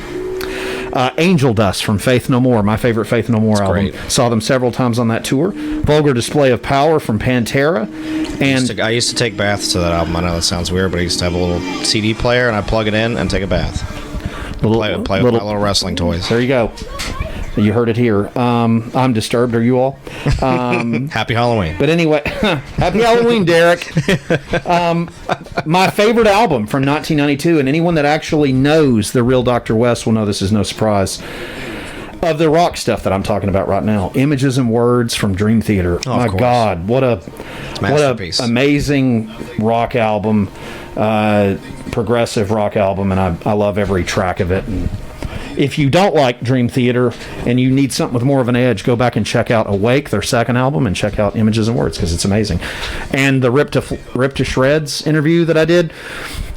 Angel Dust from Faith No More, my favorite Faith No More album. Great. Saw them several times on that tour. Vulgar Display of Power from Pantera. And I used to take baths to that album. I know that sounds weird, but I used to have a little CD player, and I'd plug it in and take a bath. Play with my little wrestling toys. There you go. You heard it here. I'm disturbed. Are you all? Happy Halloween. But anyway, happy Halloween, Derek. My favorite album from 1992, and anyone that actually knows the real Dr. West will know this is no surprise, of the rock stuff that I'm talking about right now. Images and Words from Dream Theater. Oh, my God, what a amazing rock album, progressive rock album, and I love every track of it. And if you don't like Dream Theater and you need something with more of an edge, go back and check out Awake, their second album, and check out Images and Words, because it's amazing. And the Rip to Shreds interview that I did,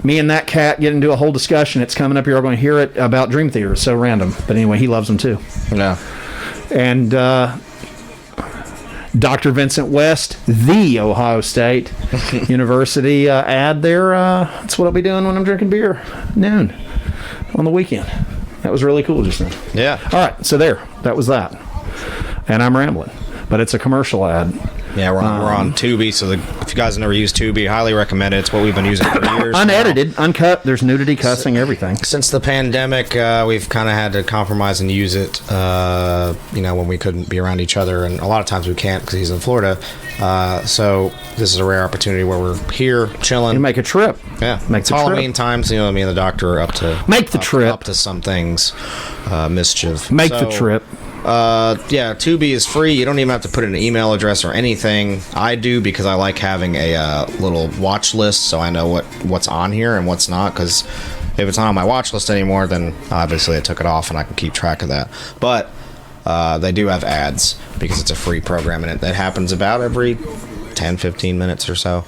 me and that cat get into a whole discussion. It's coming up. You're all going to hear it about Dream Theater. It's so random. But anyway, he loves them too. Yeah. And Dr. Vincent West, the Ohio State University ad there. That's what I'll be doing when I'm drinking beer noon on the weekend. That was really cool just now. Yeah. All right, so that was that. And I'm rambling, but it's a commercial ad. Yeah, we're on Tubi, so if you guys have never used Tubi, highly recommend it. It's what we've been using for years. Unedited, uncut, there's nudity, cussing, everything. Since the pandemic, we've kind of had to compromise and use it, when we couldn't be around each other, and a lot of times we can't because he's in Florida. So this is a rare opportunity where we're here chilling. You make a trip. Yeah, make the Halloween trip. Times. Me and the doctor are up to trip. up to some things, mischief. Make the trip. Tubi is free. You don't even have to put in an email address or anything. I do because I like having a little watch list, so I know what's on here and what's not. Because if it's not on my watch list anymore, then obviously I took it off and I can keep track of that. But they do have ads because it's a free program, and it happens about every 10-15 minutes or so.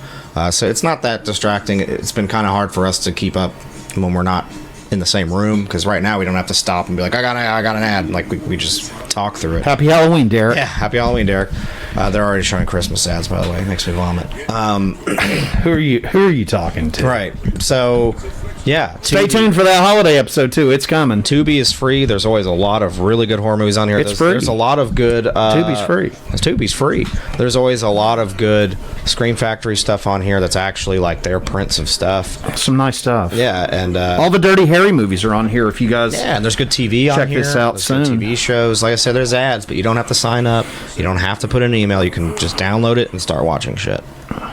So it's not that distracting. It's been kind of hard for us to keep up when we're not in the same room, because right now we don't have to stop and be like, I got an ad. Like we just talk through it. Happy Halloween, Derek. Yeah, happy Halloween, Derek. They're already showing Christmas ads, by the way. It makes me vomit. Who are you talking to? Right. So, yeah. Stay tuned for that holiday episode too. It's coming. Tubi is free. There's always a lot of really good horror movies on here. It's free. There's a lot of good. Tubi's free. Tubi's free. There's always a lot of good Scream Factory stuff on here that's actually like their prints of stuff. Some nice stuff. Yeah, and all the Dirty Harry movies are on here. If you guys, and there's good TV on here. Check this out there's soon. Good TV shows. Like I said, there's ads, but you don't have to sign up. You don't have to put in an email. You can just download it and start watching shit.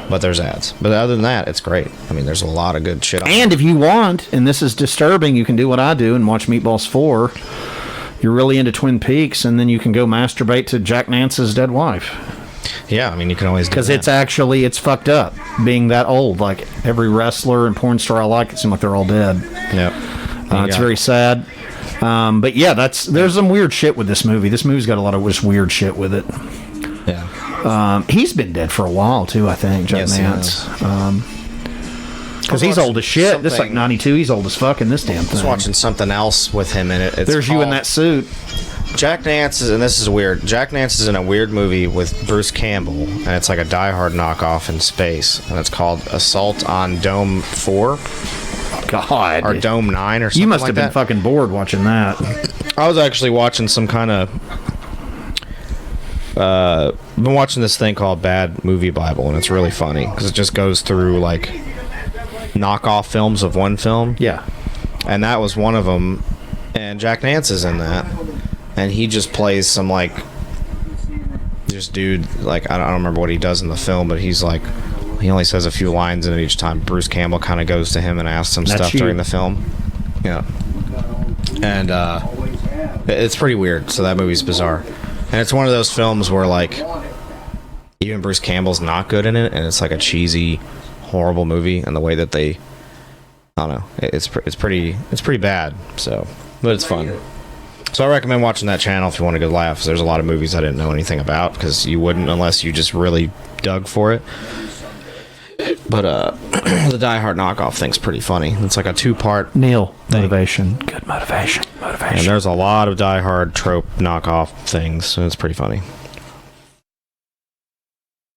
But there's ads. But other than that, it's great. I mean, there's a lot of good shit on And if you want, and this is disturbing, you can do what I do and watch Meatballs 4. You're really into Twin Peaks, and then you can go masturbate to Jack Nance's dead wife. Yeah, I mean, you can always do that. Because it's fucked up being that old. Like, every wrestler and porn star I like, it seems like they're all dead. Yeah. It's very sad. But yeah, there's some weird shit with this movie. This movie's got a lot of just weird shit with it. Yeah. He's been dead for a while too, I think, Jack Nance. Because he's old as shit. This is like 92. He's old as fuck in this damn thing. I was watching something else with him in it. There's you in that suit. Jack Nance is, and this is weird. Jack Nance is in a weird movie with Bruce Campbell, and it's like a Die Hard knockoff in space, and it's called Assault on Dome 4. God. Or Dome 9 or something. You must like have been that. fucking bored watching that. I was actually watching some kind of. Been watching this thing called Bad Movie Bible, and it's really funny because it just goes through like knockoff films of one film. Yeah. And that was one of them, and Jack Nance is in that. And he just plays some, like, this dude, like, I don't remember what he does in the film, but he's like, he only says a few lines in it each time. Bruce Campbell kind of goes to him and asks him stuff during the film. Yeah. And it's pretty weird, so that movie's bizarre. And it's one of those films where, like, even Bruce Campbell's not good in it, and it's like a cheesy, horrible movie, and the way that they, I don't know, it's pretty bad, so, but it's fun. So I recommend watching that channel if you want a good laugh. There's a lot of movies I didn't know anything about because you wouldn't unless you just really dug for it. But the Die Hard knockoff thing's pretty funny. It's like a 2-part Neil, motivation. Good motivation. And there's a lot of Die Hard trope knockoff things, so it's pretty funny.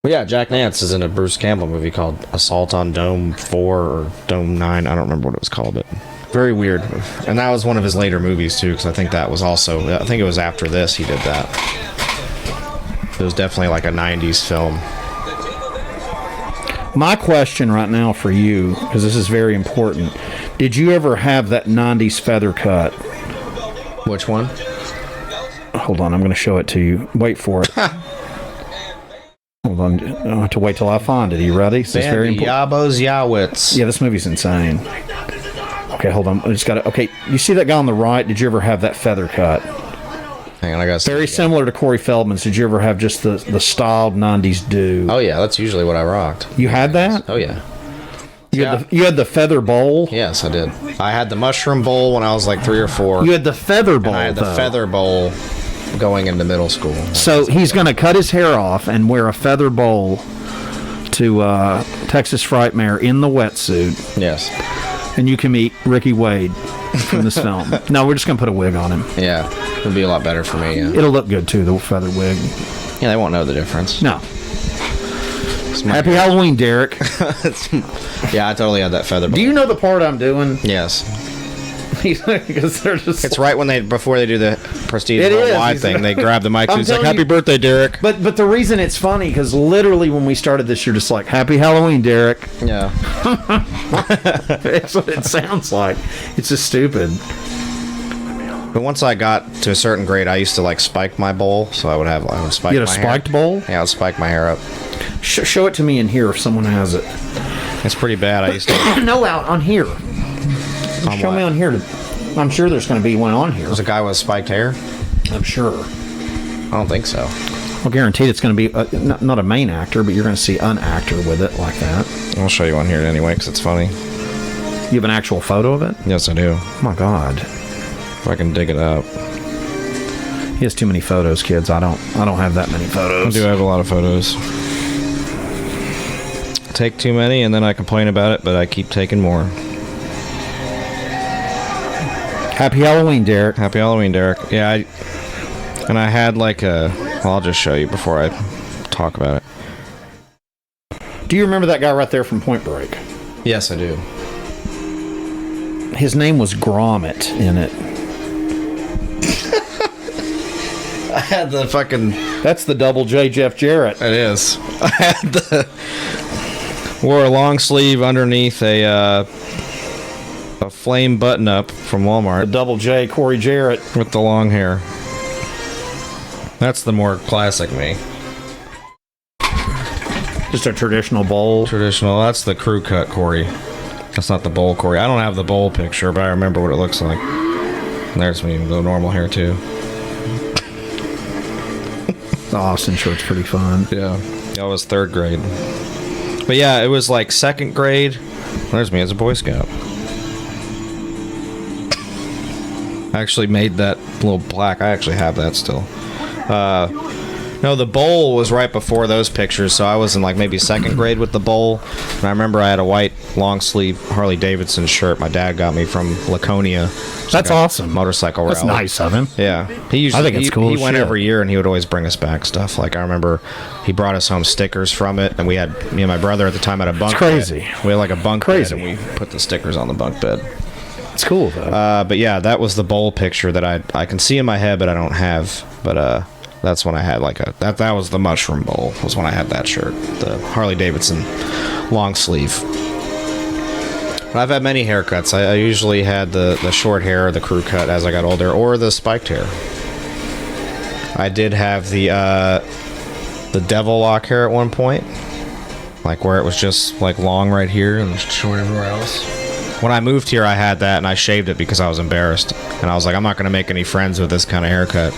But yeah, Jack Nance is in a Bruce Campbell movie called Assault on Dome 4 or Dome 9. I don't remember what it was called, but very weird. And that was one of his later movies, too, because I think that was also... I think it was after this he did that. It was definitely like a 90s film. My question right now for you, because this is very important, did you ever have that 90s feather cut? Which one? Hold on, I'm going to show it to you. Wait for it. Hold on, I have to wait till I find it. Are you ready? This is very important. Yabos Yowitz. Yeah, this movie's insane. Okay, hold on. I just got it. Okay, you see that guy on the right? Did you ever have that feather cut? Hang on, I got very similar to Corey Feldman's. Did you ever have just the styled 90s do? Oh yeah, that's usually what I rocked. You had that? Oh yeah. You had the feather bowl? Yes, I did. I had the mushroom bowl when I was like 3 or 4. You had the feather bowl. And I had the feather bowl going into middle school. So he's going to cut his hair off and wear a feather bowl to Texas Frightmare in the wetsuit. Yes. And you can meet Ricky Wade from this film. No, we're just going to put a wig on him. Yeah, it'll be a lot better for me. Yeah. It'll look good too, the feather wig. Yeah, they won't know the difference. No. Happy Halloween, Derek. Yeah, I totally had that feather bowl. Do you know the part I'm doing? Yes. Because they're just. It's right when before they do the Prestige It is. Worldwide thing. They grab the mic. I'm It's like, telling "Happy you- birthday, Derek!" But the reason it's funny because literally when we started this, you're just like, "Happy Halloween, Derek." Yeah. That's what it sounds like. It's just stupid. But once I got to a certain grade, I used to like spike my bowl, so I would spike. You had a my spiked hair. bowl? Yeah, I would spike my hair up. Show it to me in here if someone has it. It's pretty bad. I used to. No, out on here. Show me on here. I'm sure there's going to be one on here. There's a guy with spiked hair. I'm sure. I don't think so. Well, guaranteed it's going to be not a main actor, but you're going to see an actor with it like that. I'll show you one here anyway because it's funny. You have an actual photo of it? Yes, I do. Oh my God. If I can dig it up. He has too many photos, kids. I don't have that many photos. I do have a lot of photos. Take too many and then I complain about it, but I keep taking more. Happy Halloween, Derek. Happy Halloween, Derek. Yeah, I had like a... Well, I'll just show you before I talk about it. Do you remember that guy right there from Point Break? Yes, I do. His name was Gromit in it. I had the fucking... That's the double J Jeff Jarrett. It is. I had the... Wore a long sleeve underneath a flame button-up from Walmart. The double J Corey Jarrett. With the long hair. That's the more classic me. Just a traditional bowl. Traditional. That's the crew cut Corey. That's not the bowl Corey. I don't have the bowl picture, but I remember what it looks like. And there's me with the normal hair, too. The Austin shirt's pretty fun. Yeah. That was 3rd grade. But yeah, it was like 2nd grade. There's me as a Boy Scout. I actually made that little plaque. I actually have that still. No, the bowl was right before those pictures, so I was in like maybe second grade with the bowl. And I remember I had a white long sleeve Harley Davidson shirt my dad got me from Laconia. That's awesome. Motorcycle rally. That's nice of him. Yeah, he usually. I think it's cool. He went every year, and he would always bring us back stuff. Like I remember, he brought us home stickers from it, and we had me and my brother at the time had a bunk. It's crazy. Bed. We had like a bunk bed, and we put the stickers on the bunk bed. It's cool though. But yeah, that was the bowl picture that I can see in my head, but I don't have. But that's when I had like that was the mushroom bowl. Was when I had that shirt, the Harley Davidson long sleeve. But I've had many haircuts. I usually had the short hair, the crew cut as I got older, or the spiked hair. I did have the devil lock hair at one point, like where it was just like long right here and short everywhere else. When I moved here, I had that, and I shaved it because I was embarrassed. And I was like, I'm not going to make any friends with this kind of haircut.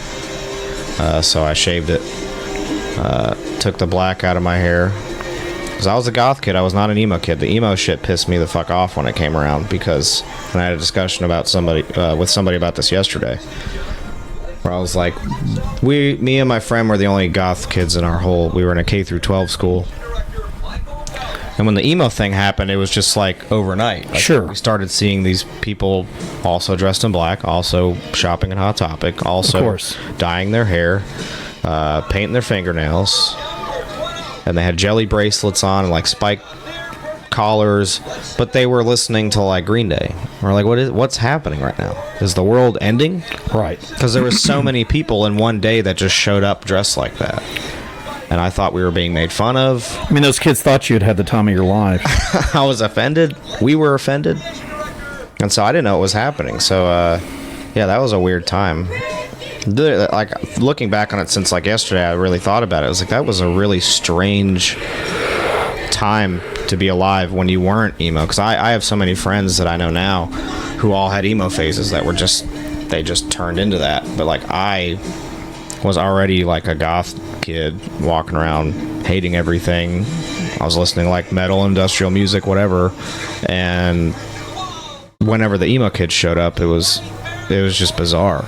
So I shaved it. Took the black out of my hair. Because I was a goth kid. I was not an emo kid. The emo shit pissed me the fuck off when it came around. Because and I had a discussion about with somebody about this yesterday. Where I was like, me and my friend were the only goth kids in our we were in a K through 12 school. And when the emo thing happened, it was just like overnight. Like, sure. We started seeing these people also dressed in black, also shopping at Hot Topic, also dyeing their hair, painting their fingernails. And they had jelly bracelets on and like spike collars, but they were listening to like Green Day. We're like, what's happening right now? Is the world ending? Right. Because there was so many people in one day that just showed up dressed like that. And I thought we were being made fun of. I mean, those kids thought you had had the time of your life. I was offended. We were offended. And so I didn't know what was happening. So, yeah, that was a weird time. Like, looking back on it since, like, yesterday, I really thought about it. I was like, that was a really strange time to be alive when you weren't emo. Because I have so many friends that I know now who all had emo phases that were they just turned into that. But, like, I was already, like, a goth kid walking around hating everything. I was listening to like metal, industrial music, whatever, and whenever the emo kids showed up, it was just bizarre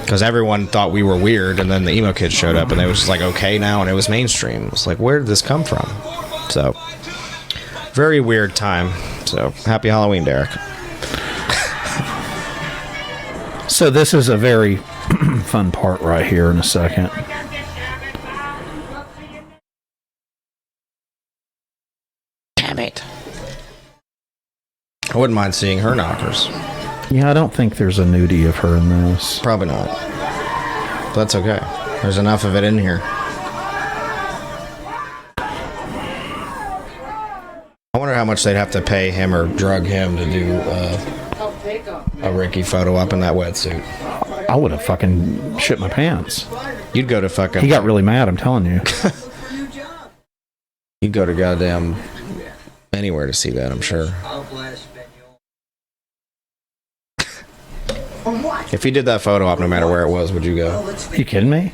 because everyone thought we were weird, and then the emo kids showed up and they was just like okay now, and it was mainstream. It's like, where did this come from? So very weird time. So happy Halloween, Derek. So this is a very fun part right here in a second. Damn it. I wouldn't mind seeing her knockers. Yeah, I don't think there's a nudie of her in this. Probably not. But that's okay. There's enough of it in here. I wonder how much they'd have to pay him or drug him to do a Ricky photo up in that wetsuit. I would have fucking shit my pants. You'd go to fucking... He got really mad, I'm telling you. You'd go to goddamn anywhere to see that, I'm sure. If he did that photo op, no matter where it was, would you go? Are you kidding me?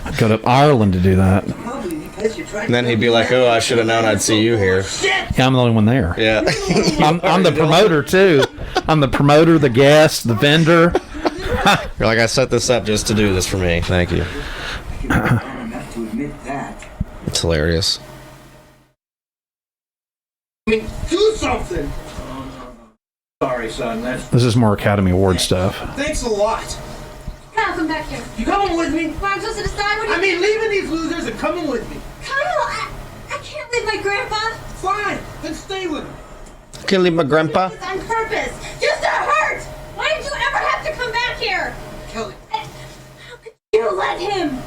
I'd go to Ireland to do that. And then he'd be like, oh, I should have known I'd see you here. Yeah, I'm the only one there. Yeah. I'm the promoter, too. I'm the promoter, the guest, the vendor. You're like, I set this up just to do this for me. Thank you. It's hilarious. I mean, do something! Sorry, son. This is more Academy Award stuff. Thanks a lot. Kyle, come back here. You coming with me? Well, I'm supposed to decide what I mean, leaving these losers and coming with me. Kyle, I can't leave my grandpa. Fine, then stay with him. Can't leave my grandpa. It's on purpose. Just to hurt. Why did you ever have to come back here? Kelly. How could you let him?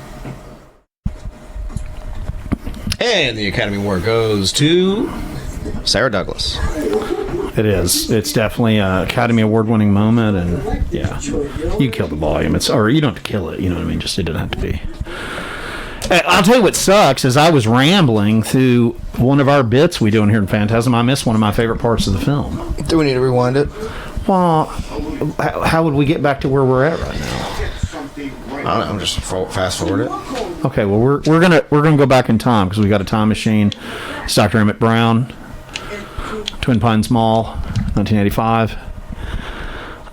And the Academy Award goes to Sarah Douglas. It is. It's definitely an Academy Award-winning moment, and yeah, you kill the volume. Or you don't have to kill it. You know what I mean? Just it doesn't have to be. I'll tell you what sucks is I was rambling through one of our bits we do in here in Phantasm. I missed one of my favorite parts of the film. Do we need to rewind it? Well, how would we get back to where we're at right now? I don't know. Just fast forward it. Okay. Well, we're gonna go back in time because we got a time machine. It's Dr. Emmett Brown. Twin Pines Mall, 1985.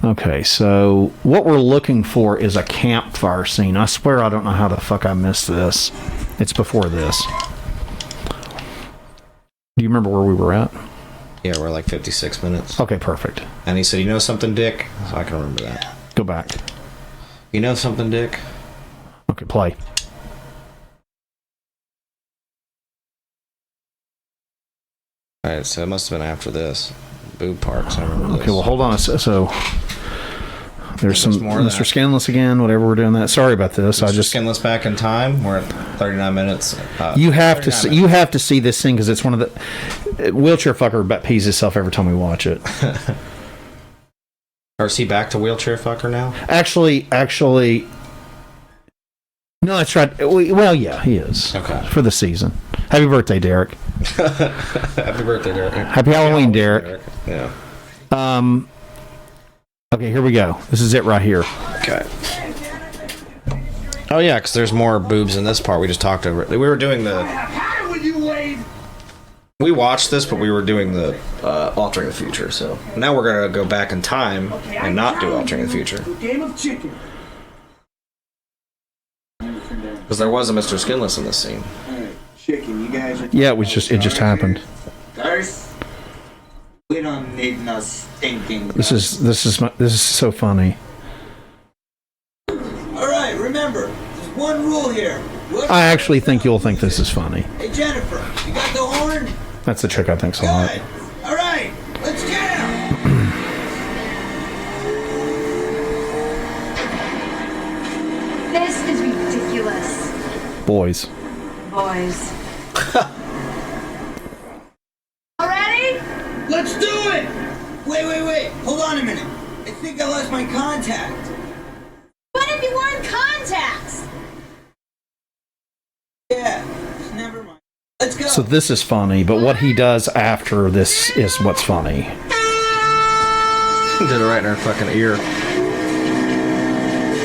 Okay, so what we're looking for is a campfire scene. I swear I don't know how the fuck I missed this. It's before this. Do you remember where we were at? Yeah, we're like 56 minutes. Okay, perfect. And he said, "You know something, Dick?" So I can remember that. Go back. You know something, Dick? Okay, play. All right, so it must have been after this. Boob parks, I remember this. Okay, well, hold on. So there's some more of Mr. that. Skinless again, whatever we're doing that. Sorry about this. Mr. Skinless back in time. We're at 39 minutes. You have to see, you have to see this thing because it's one of the wheelchair fucker about pees himself every time we watch it. Or is he back to wheelchair fucker now? Actually, no, that's right. Well, yeah, he is. Okay. For the season. Happy birthday, Derek. Happy birthday, Derek. Happy Halloween, Derek. Yeah. Okay, here we go. This is it right here. Okay. Oh yeah, because there's more boobs in this part. We just talked over it. We were doing the. We watched this, but we were doing the altering the future. So now we're gonna go back in time and not do altering the future. Game of chicken. Because there was a Mr. Skinless in this scene. Chicken, you guys are... Yeah, it just happened. Guys, we don't need no stinking... This is so funny. Alright, remember, there's one rule here. I actually think you'll think this is funny. Hey, Jennifer, you got the horn? That's the chick I think's a lot. Alright, let's jam! This is ridiculous. Boys. Boys. Already? Let's do it! Wait. Hold on a minute. I think I lost my contact. What if you want contacts? Yeah, never mind. Let's go. So this is funny, but what he does after this is what's funny. Did it right in her fucking ear.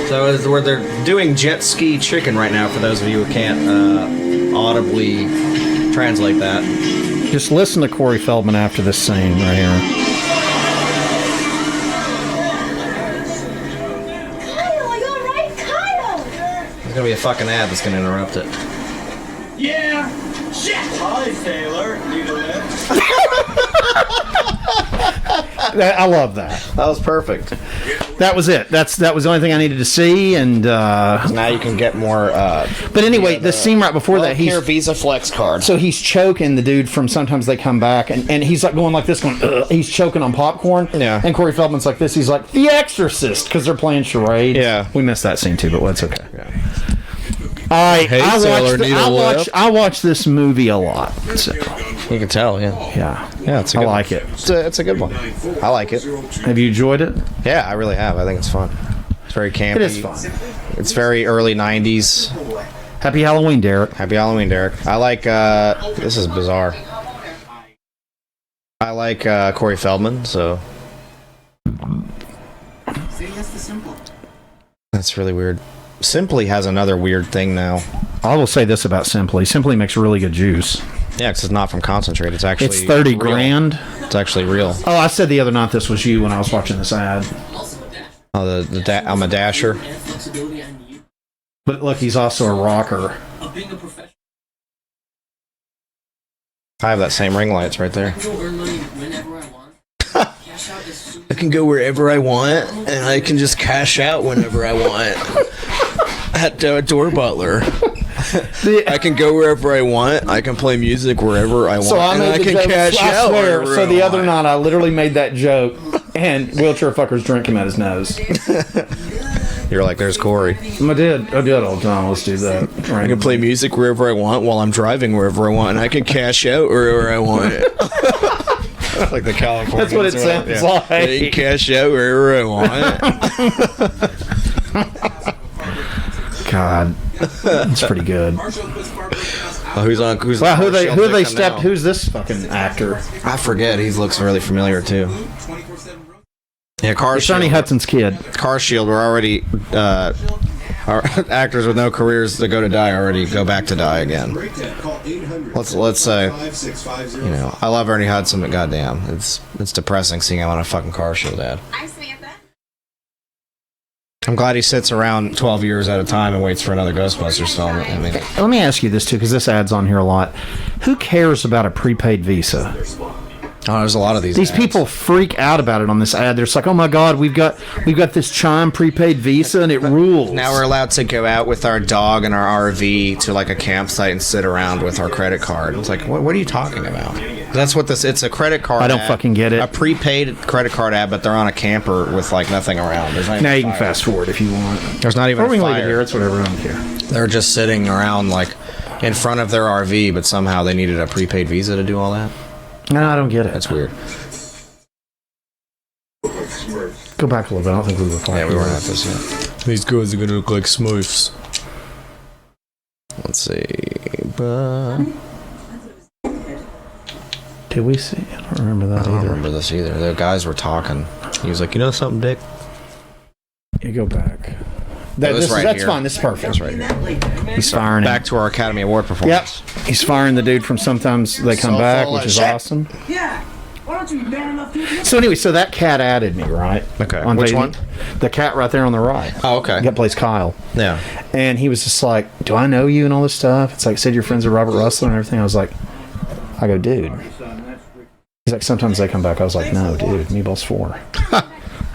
So it's where they're doing jet ski chicken right now. For those of you who can't audibly translate that, just listen to Corey Feldman after this scene right here. Kyle, are you alright? Kyle! there's gonna be a fucking ad that's gonna interrupt it. Yeah! Shit! Hi, sailor. Need a lift? I love that. That was perfect. That was it. That was the only thing I needed to see, and now you can get more. But anyway, the scene right before that, he's Visa Flex card. So he's choking the dude from Sometimes They Come Back, and he's like going like this, going. Ugh. He's choking on popcorn. Yeah. And Corey Feldman's like this. He's like The Exorcist because they're playing charades. Yeah. We missed that scene too, but it's okay. Yeah. All right, Hey, I watch this movie a lot. So. You can tell, yeah. Yeah, it's a good I like it. It's a good one. I like it. Have you enjoyed it? Yeah, I really have. I think it's fun. It's very campy. It is fun. It's very early 90s. Happy Halloween, Derek. Happy Halloween, Derek. I like, this is bizarre. I like Corey Feldman, so. See, that's the simple. That's really weird. Simply has another weird thing now. I will say this about Simply. Simply makes really good juice. Yeah, because it's not from concentrate. It's actually It's 30 real. grand. It's actually real. Oh, I said the other night this was you when I was watching this ad. Oh, I'm a dasher. But look, he's also a rocker. I have that same ring lights right there. I can go wherever I want, and I can just cash out whenever I want. At Door Butler. I can go wherever I want. I can play music wherever I want. So I and I can cash out wherever So the I other want. night I literally made that joke, and wheelchair fucker's drink came out his nose. You're like, there's Corey. I did all the time. Let's do that. I can play music wherever I want while I'm driving wherever I want, and I can cash out wherever I want. Like the California. That's what it sounds like. I can cash out wherever I want. God, it's pretty good. Who's Wow, who they stepped? Who's this fucking actor? I forget. He looks really familiar too. Yeah, Car It's Johnny Shield. Hudson's kid. Car Shield. We're already our actors with no careers to go to die already go back to die again. Let's say, you know, I love Ernie Hudson, but goddamn, it's depressing seeing him on a fucking Car Shield ad. I'm glad he sits around 12 years at a time and waits for another Ghostbusters film. I mean, let me ask you this too, because this ad's on here a lot. Who cares about a prepaid Visa? Oh, there's a lot of these. These people freak out about it on this ad. They're just like, "Oh my God, we've got this Chime prepaid Visa and it rules." Now we're allowed to go out with our dog and our RV to like a campsite and sit around with our credit card. It's like, what are you talking about? That's what this. It's a credit card. I don't ad, fucking get it. A prepaid credit card ad, but they're on a camper with like nothing around. There's not even now you fire. can fast forward if you want. There's not even. Or we a can leave fire. it here. It's whatever. I don't care. They're just sitting around like in front of their RV, but somehow they needed a prepaid Visa to do all that. No, I don't get it. That's weird. Go back a little bit. I don't think we were fine. Yeah, we weren't at this yet. These guys are gonna look like Smurfs. Let's see. Did we see? I don't remember that I don't either. remember this either. The guys were talking. He was like, "You know something, Dick?" You go back. That's That's fine. This is perfect. That's right here. He's firing him. Back to our Academy Award performance. Yep. He's firing the dude from Sometimes They Come So Back, full which of is shit. awesome. Yeah. Why don't you be man enough to... So anyway, so that cat added me, right? Okay. On Which Baby- one? The cat right there on the right. Oh, okay. That plays Kyle. Yeah. And he was just like, "Do I know you?" and all this stuff. It's like, said your friends are Robert Russell and everything. I go, dude. He's like, "Sometimes They Come Back." I was like, "No, dude, Meatballs 4."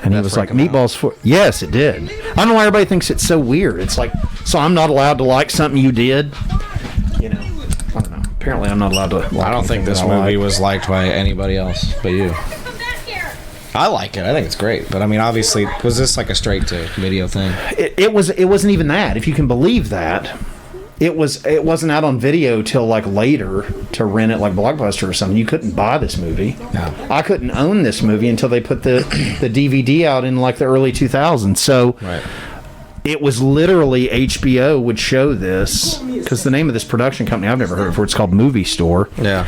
And he was like, "Meatballs 4." Yes, it did. I don't know why everybody thinks it's so weird. It's like, so I'm not allowed to like something you did? You know, I don't know. Apparently I'm not allowed to like I don't think this movie was liked by anybody else but you. I like it. I think it's great. But I mean, obviously, was this like a straight to video thing? It wasn't even that, if you can believe that. It wasn't out on video till like later to rent it like Blockbuster or something. You couldn't buy this movie. No. I couldn't own this movie until they put the DVD out in like the early 2000s. So Right. it was literally HBO would show this, because the name of this production company I've never heard of before. It's called Movie Store. Yeah.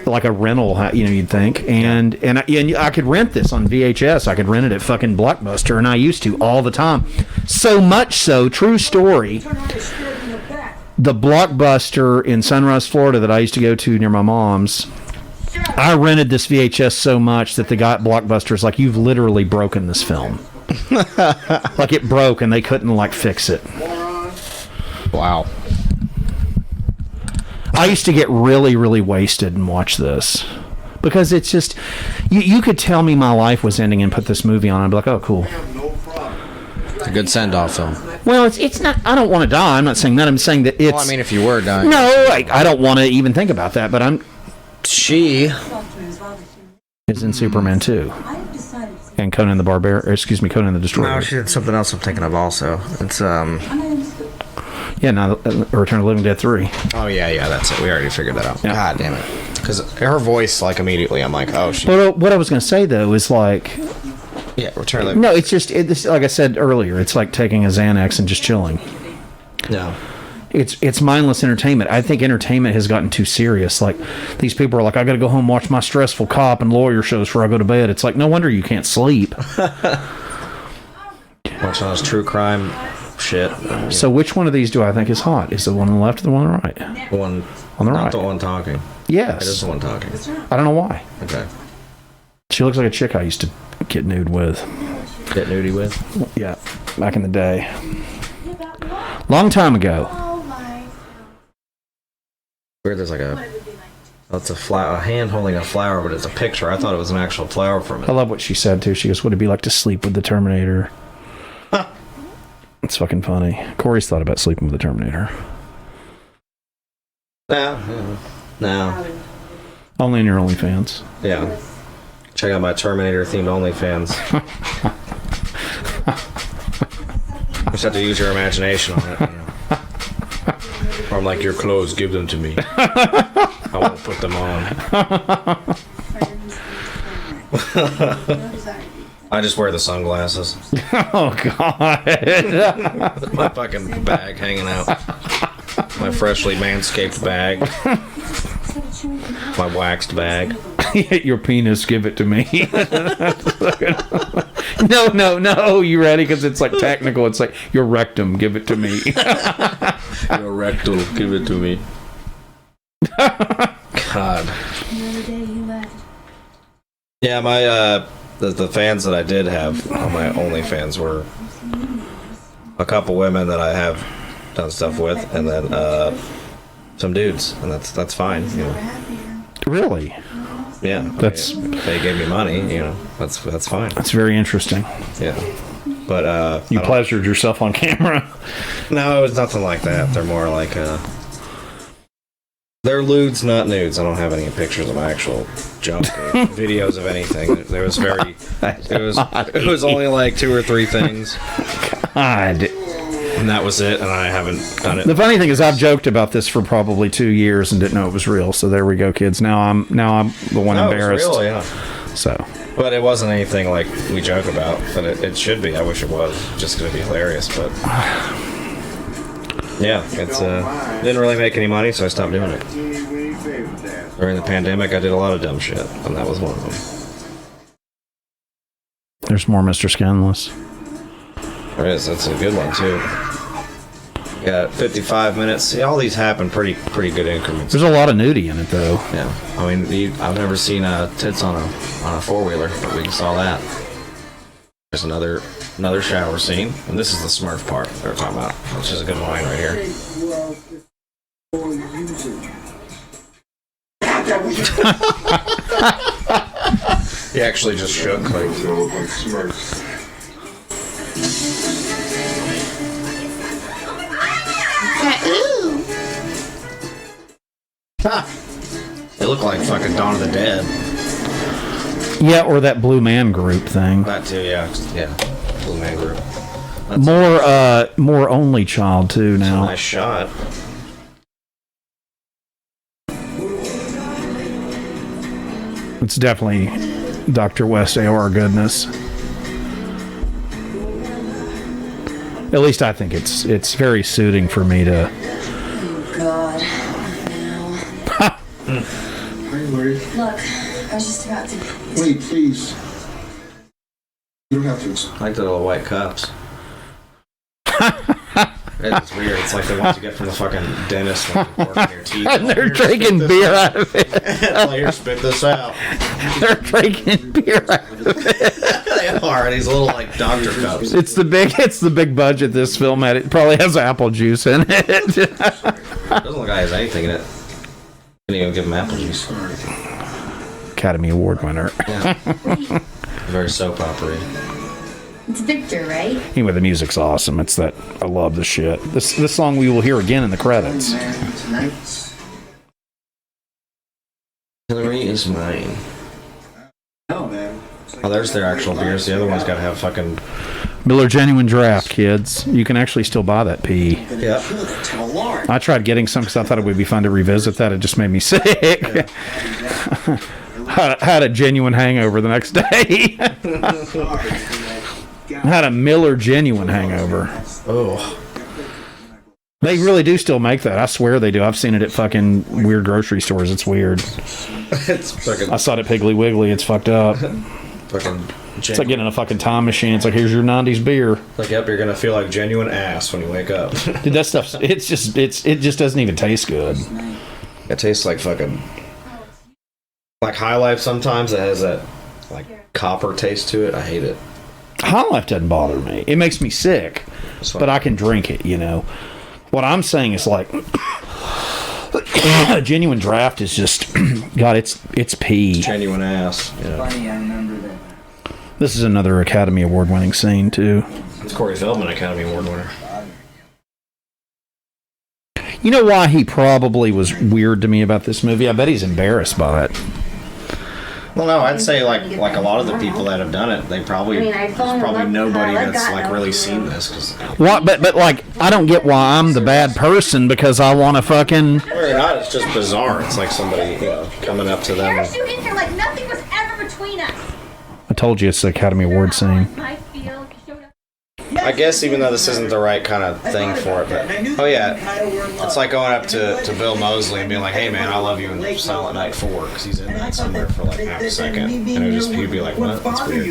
Like a rental, you'd think, and I could rent this on VHS. I could rent it at fucking Blockbuster, and I used to all the time. So much so, true story. The Blockbuster in Sunrise, Florida, that I used to go to near my mom's, I rented this VHS so much that the guy at Blockbuster's like, "You've literally broken this film." Like it broke, and they couldn't like fix it. Wow. I used to get really, really wasted and watch this because it's just you could tell me my life was ending and put this movie on. I'd be like, "Oh, cool." It's a good send-off film. Well, it's not. I don't want to die. I'm not saying that. I'm saying that it's. Well, I mean, if you were dying. No, I don't want to even think about that. But She is in Superman 2 and Conan the Barbarian. Excuse me, Conan the Destroyer. No, she did something else I'm thinking of also. It's Yeah, now Return of the Living Dead 3. Oh yeah, that's it. We already figured that out. Yeah. God damn it. Because her voice, like immediately, I'm like, oh, she. But what I was going to say though is like. Yeah, Return of the Living. No, it's just like I said earlier. It's like taking a Xanax and just chilling. No. It's mindless entertainment. I think entertainment has gotten too serious. Like these people are like, "I got to go home and watch my stressful cop and lawyer shows before I go to bed." It's like, no wonder you can't sleep. Watching those true crime shit. So which one of these do I think is hot? Is the one on the left or the one on the right? The one on the not right. the one talking. Yes. It is the one talking. I don't know why. Okay. She looks like a chick I used to get nude with. Get nudie with? Yeah, back in the day. Long time ago. Weird, there's like it's a hand holding a flower, but it's a picture. I thought it was an actual flower from it. I love what she said too. She goes, "Would it be like to sleep with the Terminator?" It's fucking funny. Corey's thought about sleeping with the Terminator. No. Only in your OnlyFans. Yeah. Check out my Terminator themed OnlyFans. You just have to use your imagination on it. You know. Or I'm like, your clothes, give them to me. I won't put them on. I just wear the sunglasses. Oh, God. My fucking bag hanging out. My freshly manscaped bag. My waxed bag. Your penis, give it to me. No. You ready? Because it's like technical. It's like your rectum, give it to me. Your rectal, give it to me. God. Yeah, my the fans that I did have on my OnlyFans were a couple women that I have done stuff with, and then some dudes, and that's fine. You know. Really? Yeah. That's they gave me money. You know. That's fine. That's very interesting. Yeah. But you pleasured yourself on camera. No, it was nothing like that. They're more like they're lewds, not nudes. I don't have any pictures of actual junk or videos of anything. There was it was only like 2 or 3 things. God. And that was it, and I haven't done it. The funny thing is, I've joked about this for probably 2 years and didn't know it was real. So there we go, kids. Now I'm the one embarrassed. It was real, yeah. So. But it wasn't anything like we joke about. But it should be. I wish it was. Just going to be hilarious. But yeah, it's didn't really make any money, so I stopped doing it. During the pandemic, I did a lot of dumb shit, and that was one of them. There's more Mr. Skinless. There is. That's a good one too. Got 55 minutes. See, all these happen pretty good increments. There's a lot of nudity in it, though. Yeah, I mean, I've never seen tits on a 4-wheeler, but we saw that. There's another shower scene, and this is the Smurf part they're talking about, which is a good line right here. He actually just shook like Smurfs. Ooh. They look like fucking Dawn of the Dead. Yeah, or that Blue Man Group thing. That too, yeah, Blue Man Group. More Only Child too now. Nice shot. It's definitely Dr. West AOR goodness. At least I think it's very suiting for me to. Oh God! No. Hi, Lori. Look, I was just about to. Wait, please. You don't have to. I like the little white cups. It's weird. It's like the ones you get from the fucking dentist when you're working your teeth. And they're drinking beer out of it. Like, here, spit this out. They're drinking beer out of it. They are. These little like doctor cups. It's the big budget this film had. It probably has apple juice in it. Doesn't look like it has anything in it. Can't even give him apple juice. Academy Award winner. Yeah. Very soap opera. It's Victor, right? Anyway, the music's awesome. It's that I love the shit. This song we will hear again in the credits. Hillary is mine. Oh man. Oh, there's their actual beers. The other one's got to have fucking Miller Genuine Draft, kids. You can actually still buy that pee. Yeah. I tried getting some because I thought it would be fun to revisit that. It just made me sick. Yeah. Had a genuine hangover the next day. Had a Miller Genuine hangover. Oh. They really do still make that. I swear they do. I've seen it at fucking weird grocery stores. It's weird. It's fucking. I saw it at Piggly Wiggly. It's fucked up. Fucking. It's like getting in a fucking time machine. It's like, here's your 90s beer. Like, yep, you're gonna feel like genuine ass when you wake up. Dude, that stuff. It just doesn't even taste good. It tastes like fucking. Like High Life sometimes. It has that like copper taste to it. I hate it. High Life doesn't bother me. It makes me sick, but I can drink it, you know. What I'm saying is like a genuine draft is just God, it's pee. Genuine ass. Yeah. Funny, I remember that. This is another Academy Award winning scene too. It's Corey Feldman, Academy Award winner. You know why he probably was weird to me about this movie? I bet he's embarrassed by it. Well, no, I'd say like a lot of the people that have done it, they probably there's probably nobody that's like really seen this. Cause, what? But like, I don't get why I'm the bad person because I want to fucking. Or not, it's just bizarre. It's like somebody coming up to them. Parachute in here like nothing was ever between us. I told you it's the Academy Award scene. I guess even though this isn't the right kind of thing for it, but oh yeah, it's like going up to Bill Moseley and being like, "Hey man, I love you" in Silent Night 4 because he's in that somewhere for like half a second, and he'd be like, "What? That's weird."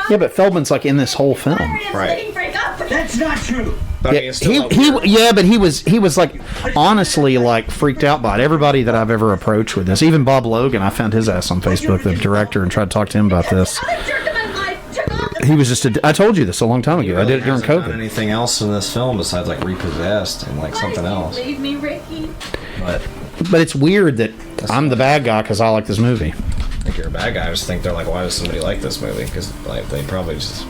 Yeah, but Feldman's like in this whole film, right? That's not true. Yeah, but he was like honestly like freaked out by it. Everybody that I've ever approached with this, even Bob Logan, I found his ass on Facebook, the director, and tried to talk to him about this. He was just I told you this a long time ago. I did it during COVID. Anything else in this film besides like Repossessed and like something else? Leave me, Ricky. But it's weird that I'm the bad guy because I like this movie. I think you're a bad guy. I just think they're like, why does somebody like this movie? Because like they probably just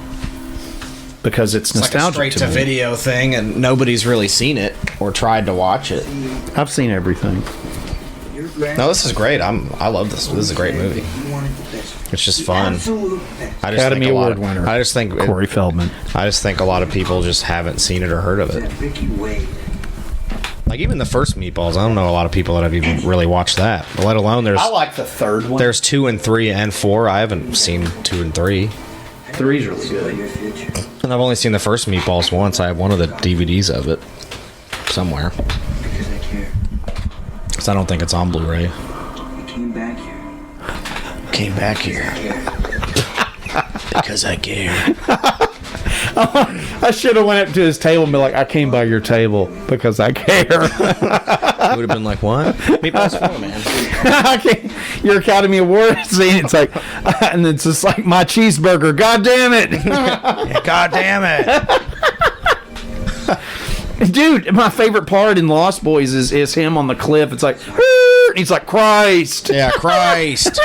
because it's nostalgic. Like a straight to video thing, and nobody's really seen it or tried to watch it. I've seen everything. No, this is great. I love this. This is a great movie. It's just fun. I just Academy Award winner. I just think Corey Feldman. I just think a lot of people just haven't seen it or heard of it. Like even the first Meatballs, I don't know a lot of people that have even really watched that. Let alone there's. I like the third one. There's 2 and 3 and 4. I haven't seen 2 and 3. 3's really good. And I've only seen the first Meatballs once. I have one of the DVDs of it somewhere. Because I care. So I don't think it's on Blu-ray. I came back here. Came back here. Because I care. I should have went up to his table and be like, I came by your table because I care. Would have been like, what? Meatballs 4, man. Your Academy Award scene, it's like, and it's just like, my cheeseburger, god damn it. Yeah, god damn it. Dude, my favorite part in Lost Boys is him on the cliff. It's like, he's like, Christ. Yeah, Christ.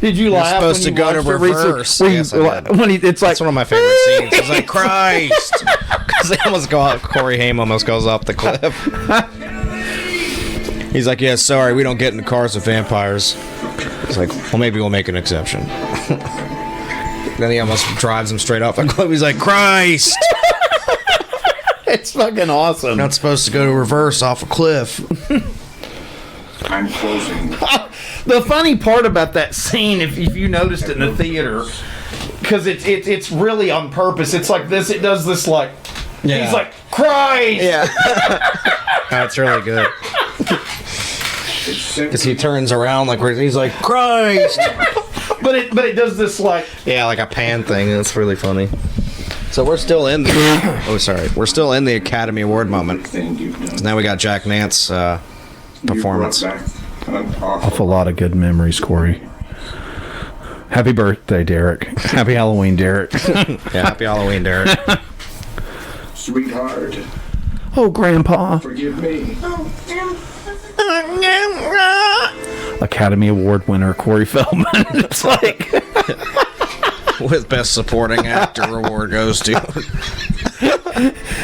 Did you laugh? You're supposed to go to reverse. Yes, I did. When it's like, that's one of my favorite scenes. It's like, Christ. Because they almost go out, Corey Haim almost goes off the cliff. He's like, yeah, sorry, we don't get in the cars with vampires. It's like, well, maybe we'll make an exception. Then he almost drives him straight off the cliff. He's like, Christ. It's fucking awesome. You're not supposed to go to reverse off a cliff. I'm closing. The funny part about that scene, if you noticed it in the theater, because it's really on purpose. It's like this. It does this like. Yeah. He's like, Christ. Yeah. That's really good. Because he turns around like he's like, Christ. but it does this like. Yeah, like a pan thing. That's really funny. So we're still in the. We're still in the Academy Award moment. Now we got Jack Nance performance. Awful lot of good memories, Corey. Happy birthday, Derek. Happy Halloween, Derek. Yeah, happy Halloween, Derek. Sweetheart. Oh, Grandpa. Forgive me. Academy Award winner, Corey Feldman. It's like... With Best Supporting Actor award goes to...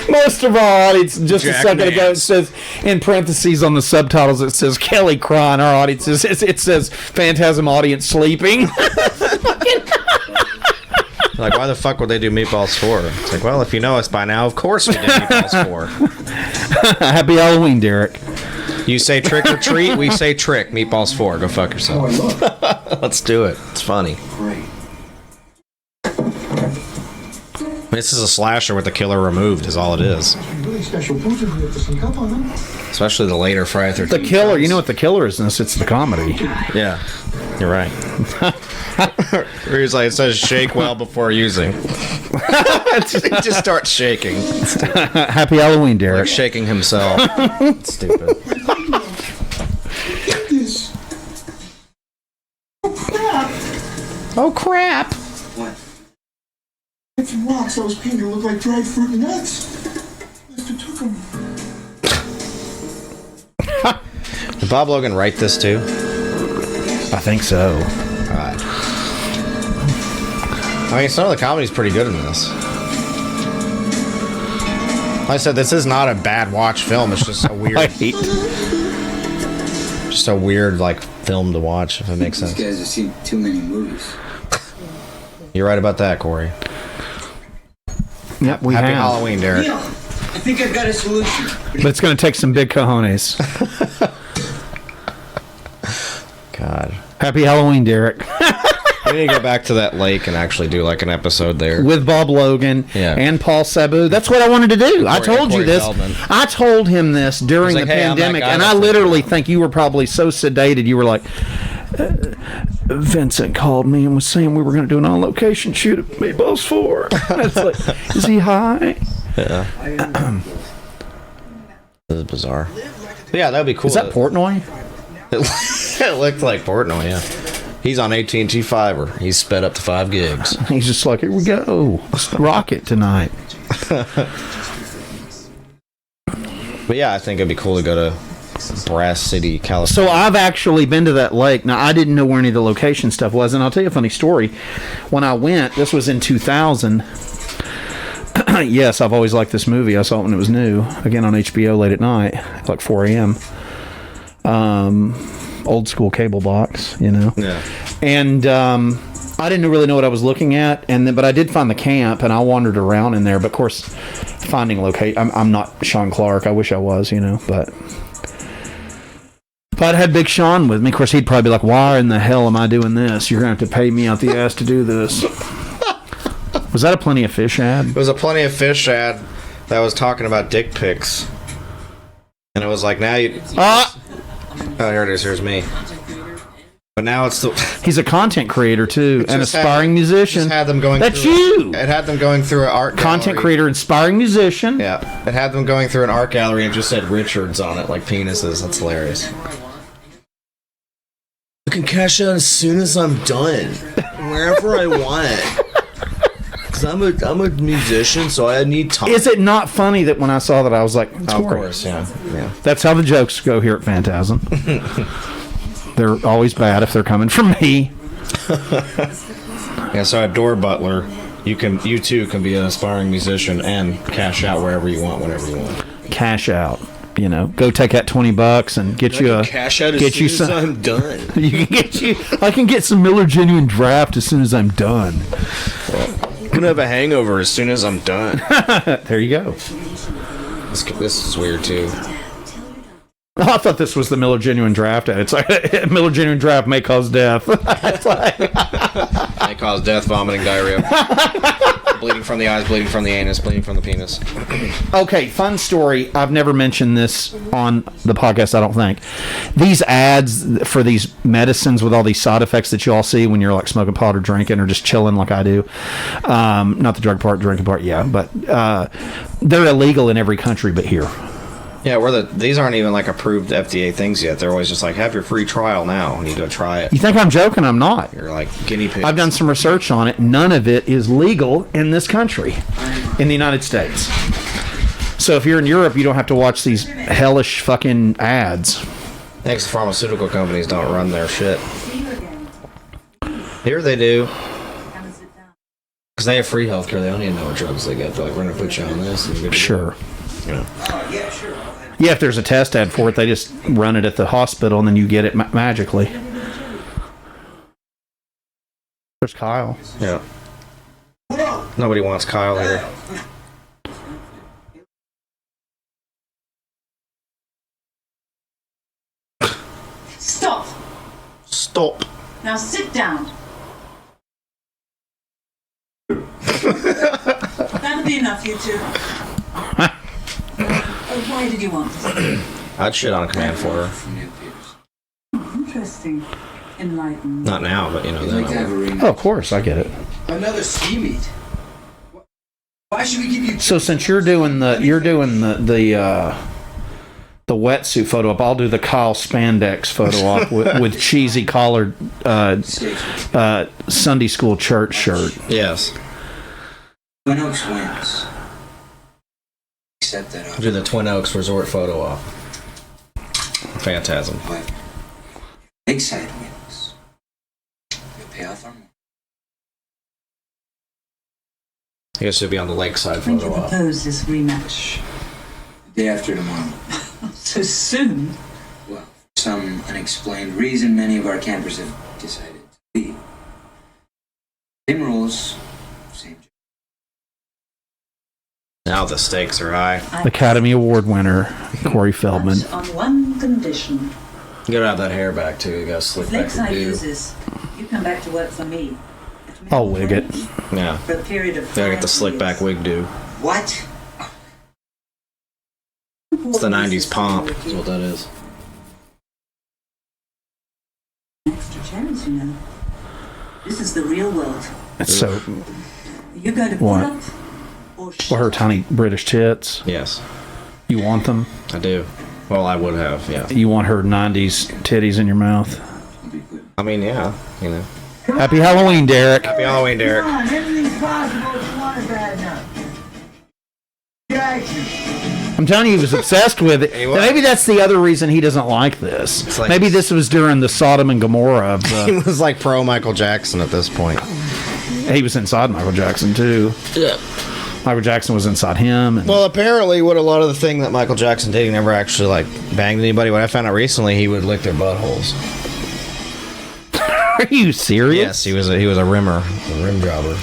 Most of our audience, just Jack a second Nance. ago, it says, in parentheses on the subtitles, it says Kelly crying. Our audience, it says Phantasm audience sleeping. Like, why the fuck would they do Meatballs 4? It's like, well, if you know us by now, of course we did Meatballs 4. Happy Halloween, Derek. You say trick or treat, we say trick. Meatballs 4. Go fuck yourself. Let's do it. It's funny. Great. This is a slasher with the killer removed, is all it is. Especially the later Friday 13th. The killer, you know what the killer is in this? It's the comedy. Yeah, you're right. Where he's like, it says shake well before using. He just starts shaking. Happy Halloween, Derek. Like shaking himself. Stupid. Oh, crap. What? Some rocks I was painted look like dried fruit and nuts. Mister took them. Did Bob Logan write this too? I think so. Alright. I mean, some of the comedy's pretty good in this. Like I said, this is not a bad watch film. It's just a weird, just a weird like film to watch, if it makes sense. These guys have seen too many movies. You're right about that, Corey. Yep, we Happy have. Halloween, Derek. Neil, I think I've got a solution. But it's going to take some big cojones. God. Happy Halloween, Derek. We need to go back to that lake and actually do like an episode there. With Bob Logan and Paul Sabu. That's what I wanted to do. I told you this. Feldman. I told him this during He's the like, "Hey, I'm that pandemic, guy and that I freaked literally think you were probably so sedated. You were like, Vincent called me and was saying we were going to do an on-location shoot at Meatballs 4. It's like, is he high? Yeah. This is bizarre. Yeah, that would be cool. Is that Portnoy? It looked like Portnoy, yeah. He's on AT&T Fiber. He's sped up to 5 gigs. He's just like, here we go. Let's rock it tonight. But yeah, I think it'd be cool to go to Brass City, California. So I've actually been to that lake. Now, I didn't know where any of the location stuff was, and I'll tell you a funny story. When I went, this was in 2000. Yes, I've always liked this movie. I saw it when it was new. Again, on HBO late at night, like 4 a.m. Old school cable box, you know. Yeah. And I didn't really know what I was looking at, but I did find the camp, and I wandered around in there. But of course, finding location, I'm not Sean Clark. I wish I was, you know. But if I'd had Big Sean with me, of course, he'd probably be like, "Why in the hell am I doing this? You're gonna have to pay me out the ass to do this." Was that a Plenty of Fish ad? It was a Plenty of Fish ad that was talking about dick pics, and it was like, now you. Oh, here it is. Here's me. But now it's the. He's a content creator too, an aspiring musician. Had them going. That's through, you. It had them going through an art gallery. Content creator, inspiring musician. Yeah, it had them going through an art gallery and just said Richards on it, like penises. That's hilarious. I can cash out as soon as I'm done, wherever I want. I'm a musician, so I need time. Is it not funny that when I saw that, I was like, of course, yeah. That's how the jokes go here at Phantasm. They're always bad if they're coming from me. Yeah, so at Door Butler, you too can be an aspiring musician and cash out wherever you want, whenever you want. Cash out. You know, go take that $20 and get you a cash out as get soon you as some, I'm done. You can get you. I can get some Miller Genuine Draft as soon as I'm done. I'm gonna have a hangover as soon as I'm done. There you go. This is weird too. Oh, I thought this was the Miller Genuine Draft ad. It's like Miller Genuine Draft may cause death. It's like may cause death, vomiting, diarrhea, bleeding from the eyes, bleeding from the anus, bleeding from the penis. Okay, fun story. I've never mentioned this on the podcast, I don't think. These ads for these medicines with all these side effects that you all see when you're like smoking pot or drinking or just chilling like I do. Not the drug part, drinking part, yeah. But they're illegal in every country but here. Yeah, these aren't even like approved FDA things yet. They're always just like, have your free trial now, and you go try it. You think I'm joking? I'm not. You're like guinea pigs. I've done some research on it. None of it is legal in this country, in the United States. So if you're in Europe, you don't have to watch these hellish fucking ads. Thanks, the pharmaceutical companies don't run their shit. Here they do. Because they have free healthcare. They don't even know what drugs they get. They're like, we're going to put you on this. And sure. Yeah. Yeah, sure. Yeah, if there's a test ad for it, they just run it at the hospital and then you get it magically. There's Kyle. Yeah. Nobody wants Kyle here. Stop. Stop. Now sit down. That'll be enough, you two. Why did you want this? I'd shit on command for her. Interesting. Enlightened. Not now, but you know then. Oh, of course, I get it. Another ski meet. Why should we give you? So since you're doing the wetsuit photo op, I'll do the Kyle spandex photo op with cheesy collared Sunday school church shirt. Yes. Twin Oaks wins. Set that up. Do the Twin Oaks Resort photo op. Phantasm. Lakeside wins. You'll pay off our money. I guess it'll be on the lakeside When do photo you op. propose this rematch? The day after tomorrow. So soon? Well, for some unexplained reason, many of our campers have decided to leave. Same rules, same job. Now the stakes are high. Academy Award winner Corey Feldman. On one condition. You gotta have that hair back too. You gotta slick If back Lakeside the do. loses, you come back to work for me. I'll wig it. Yeah. For a period of Gotta get the 5 slick back years. wig do. What? It's the 90s pomp. That's what that is. Extra chance, you know. This is the real world. It's so. You're going to put What? up or Well, her tiny British tits. Yes. You want them? I do. Well, I would have, yeah. You want her 90s titties in your mouth? I mean, yeah, you know. Happy Halloween, Derek. Happy Halloween, Derek. Come on, everything's possible if you want it bad enough. Jackson. I'm telling you, he was obsessed with it. Maybe that's the other reason he doesn't like this. Like, maybe this was during the Sodom and Gomorrah of he was like pro Michael Jackson at this point. He was inside Michael Jackson, too. Yeah. Michael Jackson was inside him. And well, apparently, what a lot of the thing that Michael Jackson did, he never actually like banged anybody. What I found out recently, he would lick their buttholes. Are you serious? Yes, he was a rimmer, a rim jobber,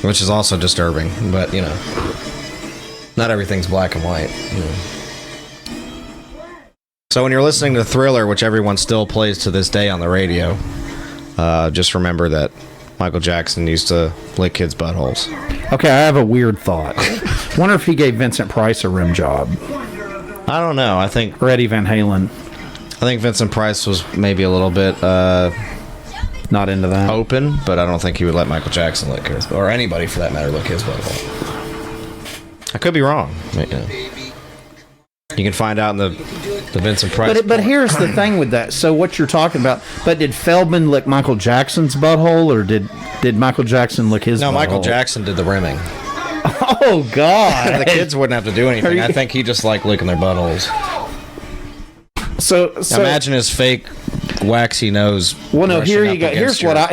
which is also disturbing. But you know, not everything's black and white. You know. So when you're listening to Thriller, which everyone still plays to this day on the radio, just remember that Michael Jackson used to lick kids' buttholes. Okay, I have a weird thought. Wonder if he gave Vincent Price a rim job. I don't know. I think or Eddie Van Halen. I think Vincent Price was maybe a little bit not into that. Open, but I don't think he would let Michael Jackson lick his, or anybody for that matter, lick his butthole. I could be wrong. But, you know. You can find out in the Vincent Price. But here's the thing with that. So what you're talking about? But did Feldman lick Michael Jackson's butthole, or did Michael Jackson lick his? No, butthole? Michael Jackson did the rimming. Oh God! The kids wouldn't have to do anything. I think he just liked licking their buttholes. So imagine his fake waxy nose. Well, no. Here you go. Here's what I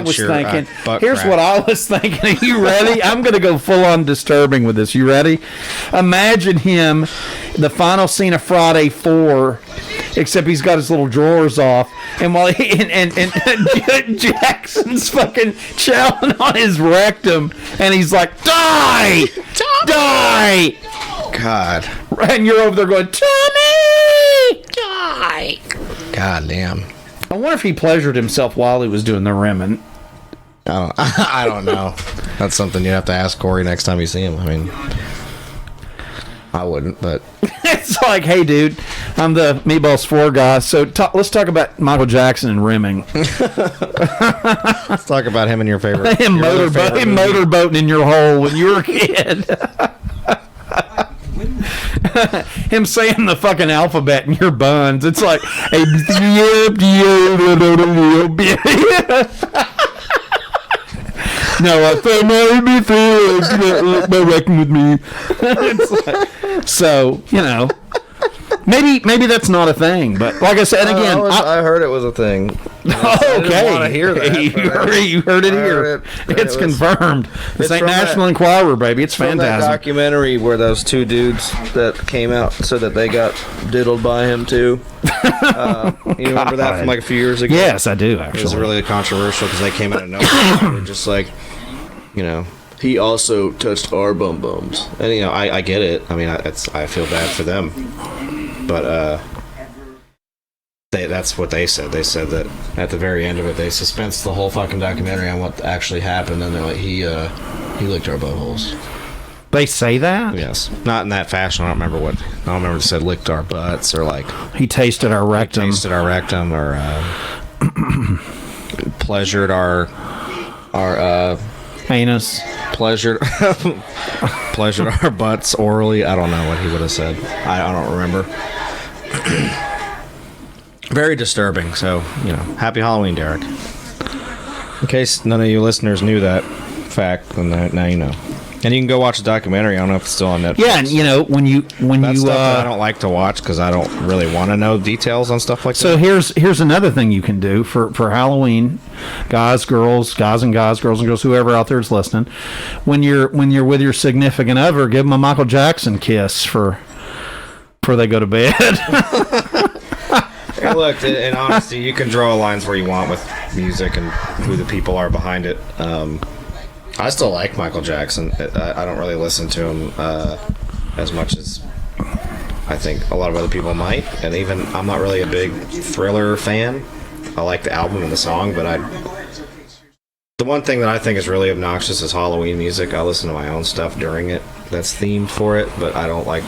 was thinking. Here's what I was thinking. Are you ready? I'm going to go full on disturbing with this. You ready? Imagine him, the final scene of Friday 4, except he's got his little drawers off, and while and Jackson's fucking chowing on his rectum, and he's like, "Die, die!" God. And you're over there going, "Tommy, die!" God damn. I wonder if he pleasured himself while he was doing the rimming. I don't know. That's something you have to ask Corey next time you see him. I mean, I wouldn't, but it's like, hey, dude, I'm the Meatballs 4 guy. So let's talk about Michael Jackson and rimming. Let's talk about him and your favorite. Him motorboating in your hole when you were a kid. Him saying the fucking alphabet in your buns. It's like no, I thought maybe they're working with me. So, you know, maybe that's not a thing. But like I said, again, I heard it was a thing. Okay, I didn't want to hear that. You heard it here. It's confirmed. This ain't National Enquirer, baby. It's Phantasm. That documentary where those two dudes that came out said that they got diddled by him too. You remember that from like a few years ago? Yes, I do. Actually, it was really controversial because they came out of nowhere. They were just like, you know, he also touched our bum bums, and you know, I get it. I mean, I feel bad for them, but that's what they said. They said that at the very end of it, they suspensed the whole fucking documentary on what actually happened, and they're like, he licked our buttholes. They say that? Yes. Not in that fashion. I don't remember if it said licked our butts or like he tasted our rectum. Or pleasured our anus. Pleasured our butts orally. I don't know what he would have said. I don't remember. Very disturbing. So, you know, happy Halloween, Derek. In case none of you listeners knew that fact, then now you know. And you can go watch the documentary. I don't know if it's still on Netflix. Yeah, and you know when you stuff that I don't like to watch because I don't really want to know details on stuff like that. So here's another thing you can do for Halloween, guys and girls, whoever out there is listening. When you're with your significant other, give them a Michael Jackson kiss before they go to bed. Hey, look, in honesty, you can draw lines where you want with music and who the people are behind it. I still like Michael Jackson. I don't really listen to him as much as I think a lot of other people might. And even I'm not really a big Thriller fan. I like the album and the song, but the one thing that I think is really obnoxious is Halloween music. I listen to my own stuff during it that's themed for it, but I don't like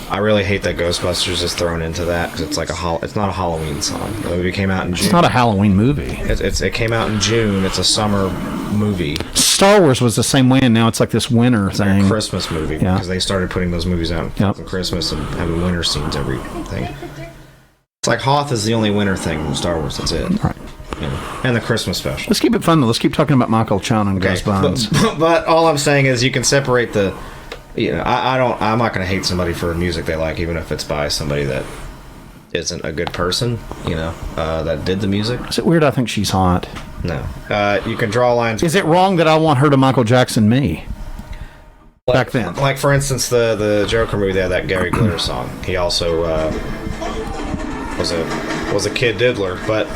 I really hate that Ghostbusters is thrown into that because it's like it's not a Halloween song. The movie came out in June. It's not a Halloween movie. It came out in June. It's a summer movie. Star Wars was the same way, and now it's like this winter thing. Like a Christmas movie because they started putting those movies out for Christmas and having winter scenes everything. It's like Hoth is the only winter thing in Star Wars. That's it. Right. And the Christmas special. Let's keep it fun though. Let's keep talking about Michael Chan and Gus Bonds. But all I'm saying is you can separate the. I'm not going to hate somebody for music they like, even if it's by somebody that isn't a good person. That did the music. Is it weird? I think she's hot. No. You can draw lines. Is it wrong that I want her to Michael Jackson me? Back then, like for instance, the Joker movie, they had that Gary Glitter song. He also was a kid diddler. But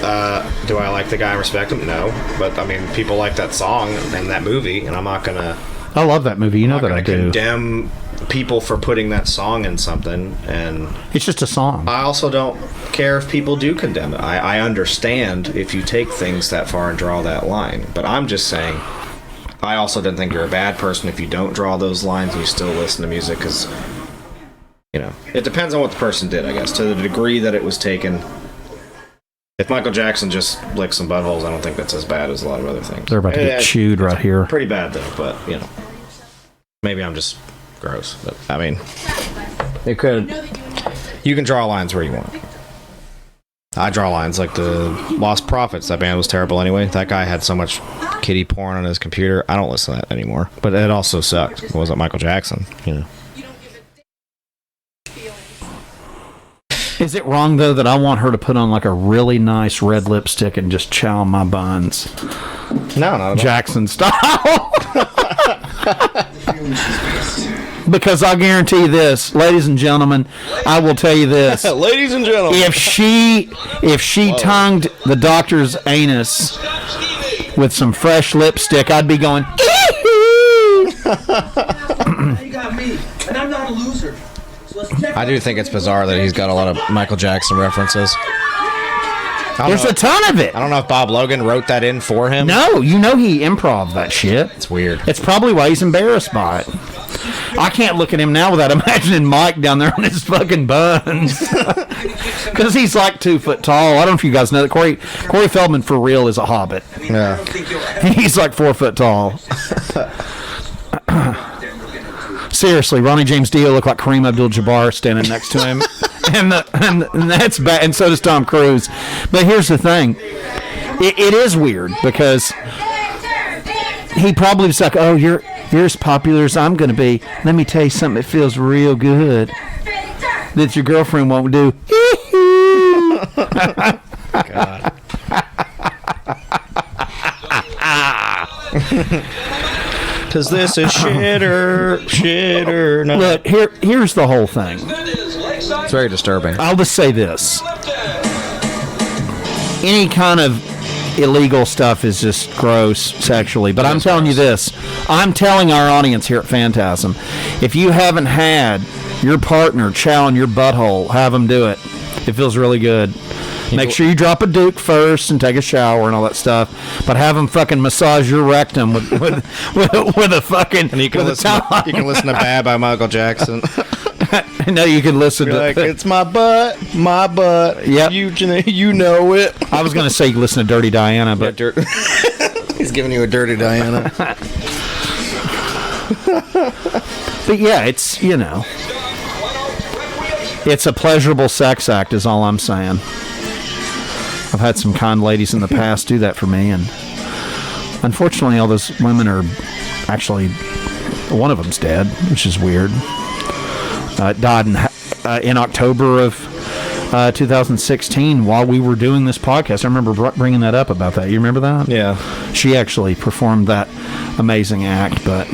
do I like the guy and respect him? No. But I mean, people like that song and that movie, and I'm not gonna. I love that movie. You know that I do. Condemn people for putting that song in something, and it's just a song. I also don't care if people do condemn it. I understand if you take things that far and draw that line, but I'm just saying. I also didn't think you're a bad person if you don't draw those lines and you still listen to music, because, it depends on what the person did, I guess, to the degree that it was taken. If Michael Jackson just licked some buttholes, I don't think that's as bad as a lot of other things. They're about to get chewed right here. Pretty bad, though, but, maybe I'm just gross. But, I mean, it could. You can draw lines where you want. I draw lines like the Lost Prophets. That band was terrible anyway. That guy had so much kiddie porn on his computer. I don't listen to that anymore. But it also sucked. It wasn't Michael Jackson, Is it wrong, though, that I want her to put on like a really nice red lipstick and just chow my buns? No, not at all. Jackson style. Because I guarantee this, ladies and gentlemen, I will tell you this. Ladies and gentlemen. If she tongued the doctor's anus with some fresh lipstick, I'd be going, You got me, and I'm not a loser. So I do think it's bizarre that he's got a lot of Michael Jackson references. There's a ton of it. I don't know if Bob Logan wrote that in for him. No, he improv that shit. It's weird. It's probably why he's embarrassed by it. I can't look at him now without imagining Mike down there on his fucking buns. Because he's like 2 foot tall. I don't know if you guys know that. Corey Feldman, for real, is a hobbit. Yeah. He's like 4 foot tall. Seriously, Ronnie James Dio looked like Kareem Abdul-Jabbar standing next to him. and that's bad. And so does Tom Cruise. But here's the thing. It is weird because he probably was like, oh, you're as popular as I'm going to be. Let me tell you something that feels real good that your girlfriend won't do. God. Because this is shitter. No. Look, here's the whole thing. It's very disturbing. I'll just say this. Any kind of illegal stuff is just gross sexually. But I'm telling you this. I'm telling our audience here at Phantasm, if you haven't had your partner chow in your butthole, have them do it. It feels really good. Make sure you drop a Duke first and take a shower and all that stuff. But have them fucking massage your rectum with a fucking. And you can listen to "Bad" by Michael Jackson. No, you can listen to. Like, it's my butt. Yep. You know it. I was gonna say you listen to "Dirty Diana," but he's giving you a "Dirty Diana." But yeah, it's it's a pleasurable sex act, is all I'm saying. I've had some kind ladies in the past do that for me, and unfortunately, all those women are actually, one of them's dead, which is weird. Died in October of 2016 while we were doing this podcast. I remember bringing that up about that. You remember that? Yeah. She actually performed that amazing act, but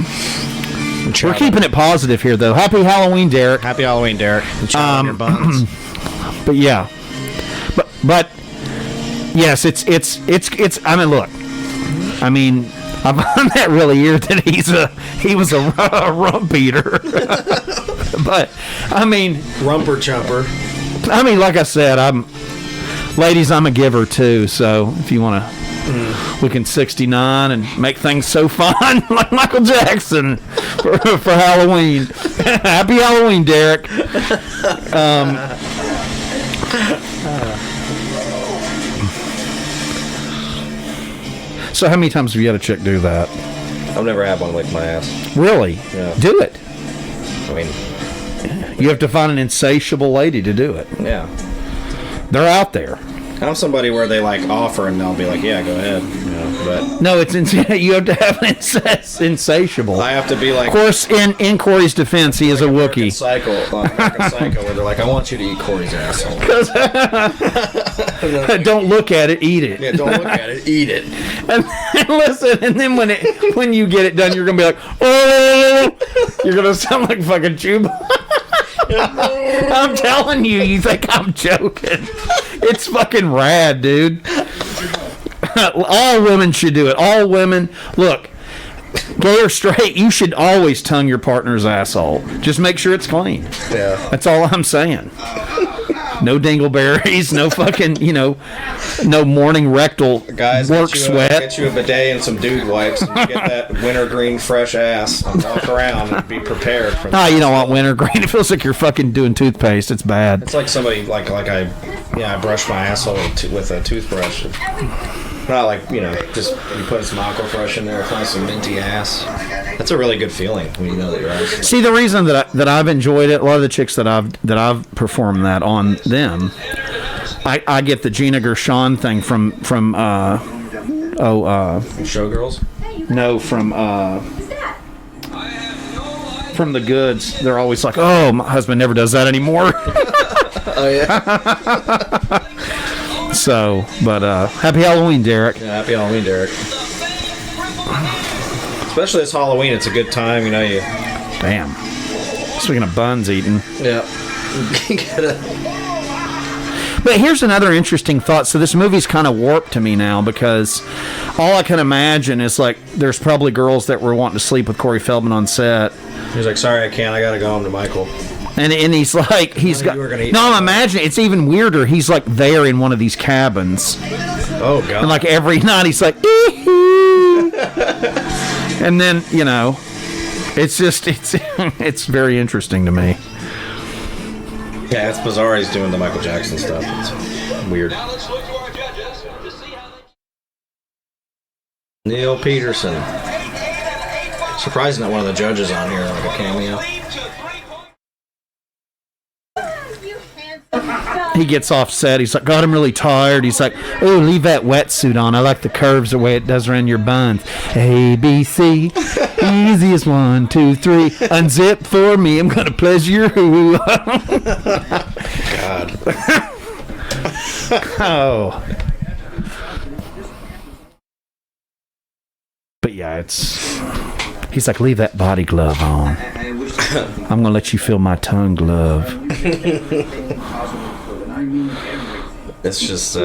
we're keeping it positive here, though. Happy Halloween, Derek. Happy Halloween, Derek. Your buns. But yeah, but yes, it's. I mean, look. I mean, I find that really weird that he was a rump eater. But I mean, rumper chumper. I mean, like I said, ladies, I'm a giver too. So if you want to, we can 69 and make things so fun like Michael Jackson for Halloween. Happy Halloween, Derek. So how many times have you had a chick do that? I've never had one lick my ass. Really? Yeah. Do it. I mean, you have to find an insatiable lady to do it. Yeah. They're out there. I'm somebody where they like offer and they'll be like, yeah, go ahead. You know, but No, it's you have to have an insatiable. I have to be like. Of course, in Corey's defense, he is a Wookiee. American Psycho, where they're like, I want you to eat Corey's asshole. Don't look at it, eat it. Yeah, don't look at it, eat it. And listen, and then when you get it done, you're gonna be like, oh, you're gonna sound like fucking Chewbacca. I'm telling you, you think I'm joking? It's fucking rad, dude. All women should do it. All women, look, gay or straight, you should always tongue your partner's asshole. Just make sure it's clean. Yeah. That's all I'm saying. No dingleberries, no fucking, no morning rectal Guys, work sweat. Get you a bidet and some dude wipes, and you get that wintergreen fresh ass, and walk around and be prepared for that. You don't want wintergreen. It feels like you're fucking doing toothpaste. It's bad. It's like somebody, I brush my asshole with a toothbrush. Not like, just you put some Aquafresh in there, apply some minty ass. That's a really good feeling when you know that your ass. See, the reason that I've enjoyed it, a lot of the chicks that I've performed that on them, I get the Gina Gershon thing from Showgirls? No, from The Goods. They're always like, oh, my husband never does that anymore. Oh yeah. So, but happy Halloween, Derek. Yeah, happy Halloween, Derek. Especially this Halloween, it's a good time, you. Damn. Speaking of buns eating. Yeah. But here's another interesting thought. So this movie's kind of warped to me now because all I can imagine is like there's probably girls that were wanting to sleep with Corey Feldman on set. He's like, sorry, I can't. I gotta go home to Michael. And he's like, I'm imagining it's even weirder. He's like there in one of these cabins. Oh God! And like every night he's like, and then it's just it's very interesting to me. Yeah, it's bizarre. He's doing the Michael Jackson stuff. It's weird. Neil Peterson. Surprising that one of the judges on here like a cameo. He gets off set. He's like, God, I'm really tired. He's like, oh, leave that wetsuit on. I like the curves the way it does around your buns. A, B, C. Easiest 1, 2, 3. Unzip for me. I'm going to pleasure you. God. Oh. But yeah, he's like, leave that body glove on. I'm going to let you feel my tongue glove. It's just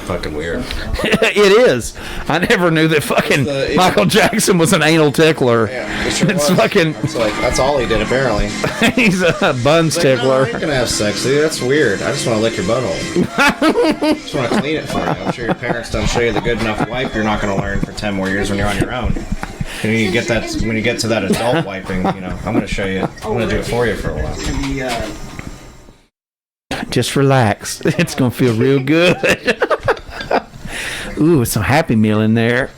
fucking weird. It is. I never knew that fucking Michael Jackson was an anal tickler. Yeah, it sure it's was. Fucking. It's like that's all he did apparently. He's a buns tickler. No, I'm not gonna have sex, dude. That's weird. I just want to lick your butthole. I just want to clean it for you. I'm sure your parents don't show you the good enough wipe. You're not gonna learn for 10 more years when you're on your own. And when you get to that adult wiping, I'm gonna show you. I'm gonna do it for you for a while. Just relax. It's gonna feel real good. Ooh, some Happy Meal in there.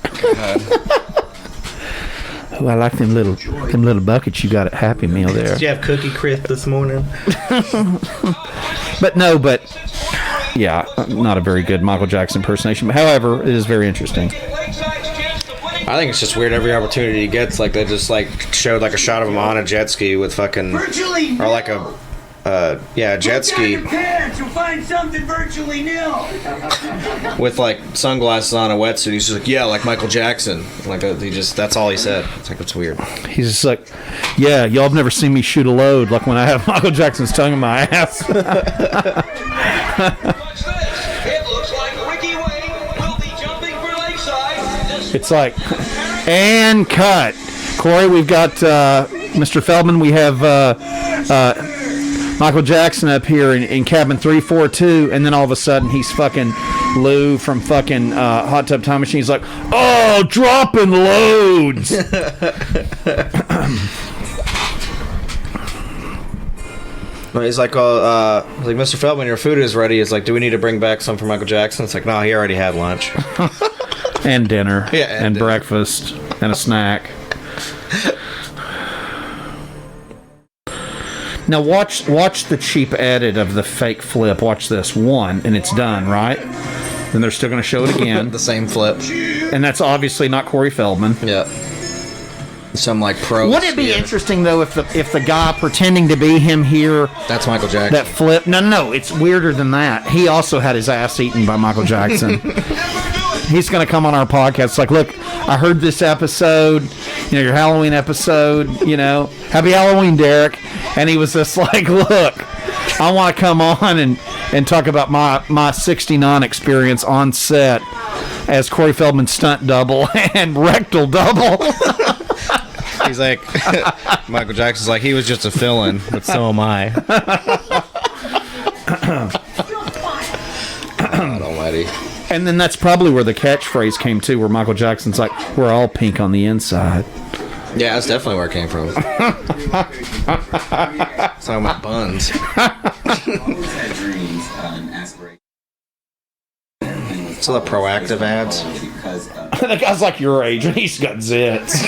Oh, I like them little buckets you got at Happy Meal there. Did you have Cookie Crisp this morning? But yeah, not a very good Michael Jackson impersonation. However, it is very interesting. I think it's just weird every opportunity he gets. Like they just showed like a shot of him on a jet ski with fucking, or like a jet ski. Look down your pants, you'll find something virtually nil. With like sunglasses on, a wetsuit. He's just like, yeah, like Michael Jackson. Like that's all he said. It's like, it's weird. He's just like, yeah, y'all have never seen me shoot a load like when I have Michael Jackson's tongue in my ass. It looks like Ricky Wayne will be jumping for Lakeside. It's like, and cut. Corey, we've got Mr. Feldman. We have Michael Jackson up here in cabin 342, and then all of a sudden he's fucking Lou from fucking Hot Tub Time Machine. He's like, oh, dropping loads. He's like, like, Mr. Feldman, your food is ready. He's like, do we need to bring back some for Michael Jackson? It's like, no, he already had lunch. And dinner. Yeah, and dinner. Now watch the cheap edit of the fake flip. Watch this one, and it's done, right? Then they're still going to show it again. The same flip. And that's obviously not Corey Feldman. Yeah. Some like pro. Would it be interesting though if the guy pretending to be him here? That's Michael Jackson. That flip? No. It's weirder than that. He also had his ass eaten by Michael Jackson. He's going to come on our podcast. Like, look, I heard this episode, your Halloween episode. Happy Halloween, Derek. And he was just like, look, I want to come on and talk about my '69 experience on set as Corey Feldman's stunt double and rectal double. He's like, Michael Jackson's like, he was just a fill-in, but so am I. God almighty. And then that's probably where the catchphrase came to, where Michael Jackson's like, we're all pink on the inside. Yeah, that's definitely where it came from. Talking about buns. So the proactive ads. That guy's like your age, and he's got zits.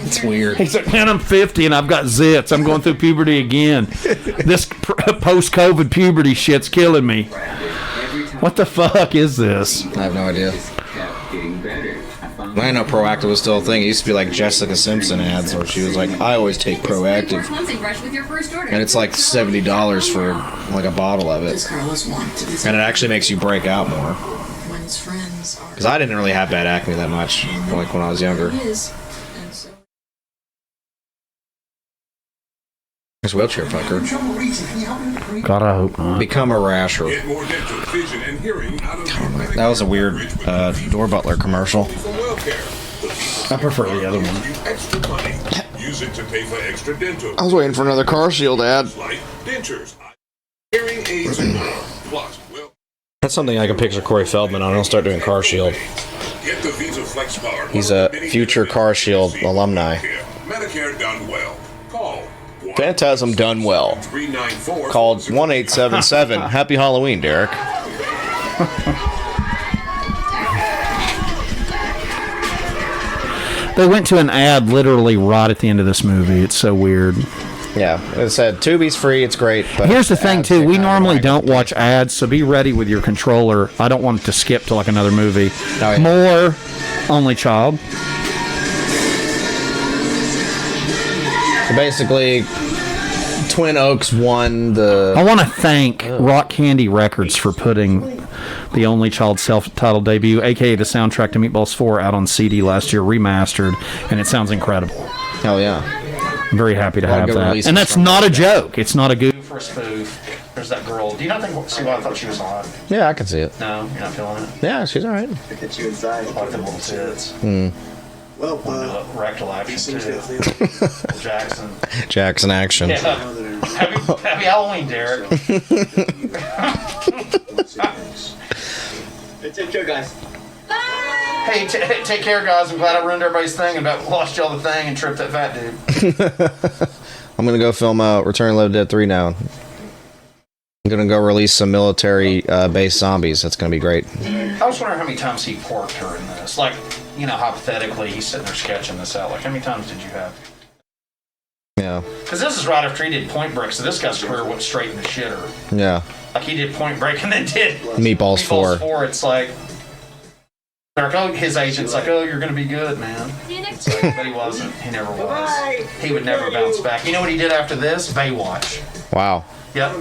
It's weird. He's like, man, I'm 50 and I've got zits. I'm going through puberty again. This post-COVID puberty shit's killing me. What the fuck is this? I have no idea. I know Proactive was still a thing. It used to be like Jessica Simpson ads where she was like, I always take Proactive. And it's like $70 for like a bottle of it. And it actually makes you break out more. Because I didn't really have bad acne that much, like when I was younger. There's wheelchair fucker. God, I hope not. Become a rasher. That was a weird door butler commercial. I prefer the other one. I was waiting for another Car Shield ad. That's something I can picture Corey Feldman on. He'll start doing Car Shield. He's a future Car Shield alumni. Phantasm done well. Called 1877. Happy Halloween, Derek. They went to an ad literally right at the end of this movie. It's so weird. Yeah, it said Tubi's free. It's great. But here's the thing, too. We normally don't watch ads, so be ready with your controller. I don't want it to skip to like another movie. Oh, yeah. More Only Child. So basically, Twin Oaks won the... I want to thank Rock Candy Records for putting the Only Child self-titled debut, a.k.a. the soundtrack to Meatballs 4, out on CD last year, remastered, and it sounds incredible. Hell yeah. I'm very happy to have that. And that's not a joke. It's not a goof or a spoof. There's that girl. Do you not see why I thought she was hot? Yeah, I can see it. No, you're not feeling it? Yeah, she's all right. To get you inside. I like them little tits. Well, rectal action, too. Jackson. Jackson action. Yeah. Happy Halloween, Derek. Take care, guys. Hey, take care, guys. I'm glad I ruined everybody's thing and about lost y'all the thing and tripped that fat dude. I'm going to go film Return of the Living Dead 3 now. I'm going to go release some military-based zombies. That's going to be great. I was wondering how many times he porked her in this. Like, hypothetically, he's sitting there sketching this out. Like, how many times did you have? Yeah. Because this is right after he did Point Break, so this guy's career went straight in the shitter. Yeah. Like, he did Point Break and then did Meatballs 4. It's like... his agent's like, oh, you're going to be good, man. But he wasn't. He never was. He would never bounce back. You know what he did after this? Baywatch. Wow. Yep.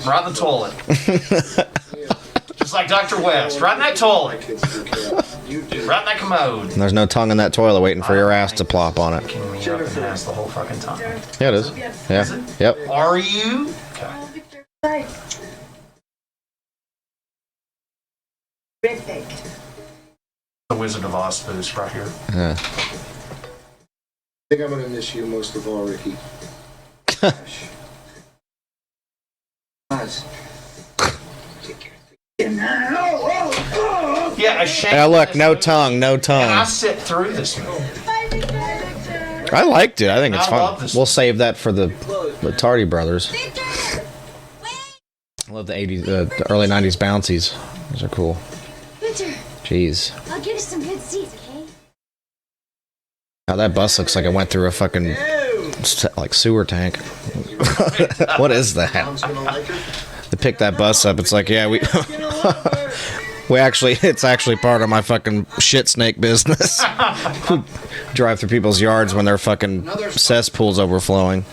Right in the toilet. Just like Dr. West. Right in that toilet. Right in that commode. And there's no tongue in that toilet waiting for your ass to plop on it. Kicking me up and has the whole fucking time. Yeah, it is. Yeah. Is it? Yep. Are you? Okay. Terrific. The Wizard of Oz boost right here. Yeah. I think I'm gonna miss you most of all, Ricky. Yeah, a shame. Yeah, look, no tongue, no tongue. And I sit through this movie. I liked it. I think it's I fun. love this We'll save that for the Tardy Brothers. I love the 80s, the early 90s bouncies. Those are cool. Jeez. I'll give you some good seats, okay? Now that bus looks like it went through a fucking like sewer tank. What is that? They pick that bus up. It's like, yeah, we it's actually part of my fucking shit snake business. Drive through people's yards when their fucking cesspools overflowing.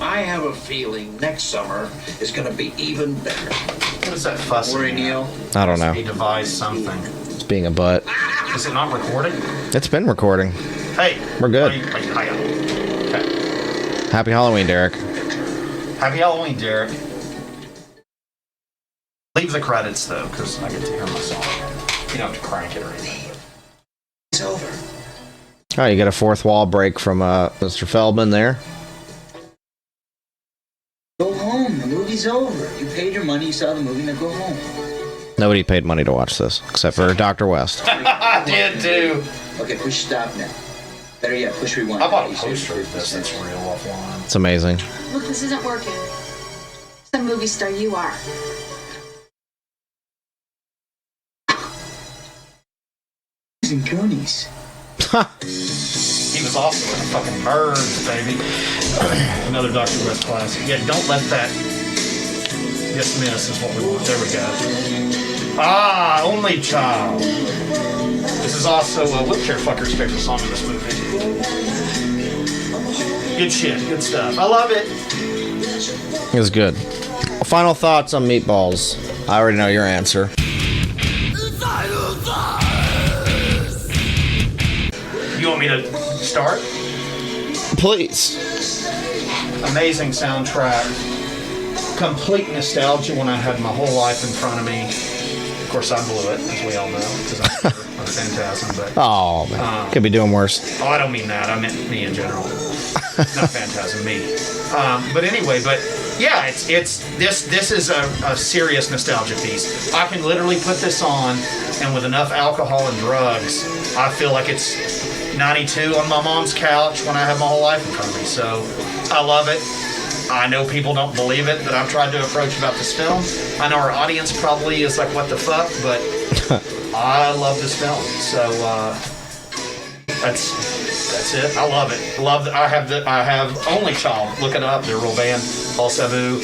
I have a feeling next summer is going to be even better. What is that fuss? Worry, Neil? I don't know. He devised something. It's being a butt. Is it not recording? It's been recording. Hey. We're good. Okay. Happy Halloween, Derek. Happy Halloween, Derek. Leave the credits, though, because I get to hear my song. You don't have to crank it or anything. It's over. Oh, you get a fourth wall break from Mr. Feldman there. Go home. The movie's over. You paid your money. You saw the movie. Now go home. Nobody paid money to watch this, except for Dr. West. I did, too. Okay, push stop now. Better yet, push rewind. I bought a poster of this that's real offline. It's amazing. Look, this isn't working. Some movie star you are. And Goonies. He was also in fucking Birds, baby. Another Dr. West classic. Yeah, don't let that dismiss is what we want. There we go. Ah, Only Child. This is also Wheelchair Fucker's favorite song in this movie. Good shit, good stuff. I love it. It was good. Final thoughts on Meatballs. I already know your answer. You want me to start? Please. Amazing soundtrack. Complete nostalgia when I had my whole life in front of me. Of course, I blew it, as we all know, because I'm a Phantasm. But Oh, man. Could be doing worse. Oh, I don't mean that. I meant me in general. Not Phantasm, me. But anyway, yeah, this is a serious nostalgia piece. I can literally put this on, and with enough alcohol and drugs, I feel like it's 92 on my mom's couch when I have my whole life in front of me. So I love it. I know people don't believe it that I've tried to approach about this film. I know our audience probably is like, what the fuck? But I love this film. So that's it. I love it. I have Only Child. Look it up. They're a real band. Paul Savu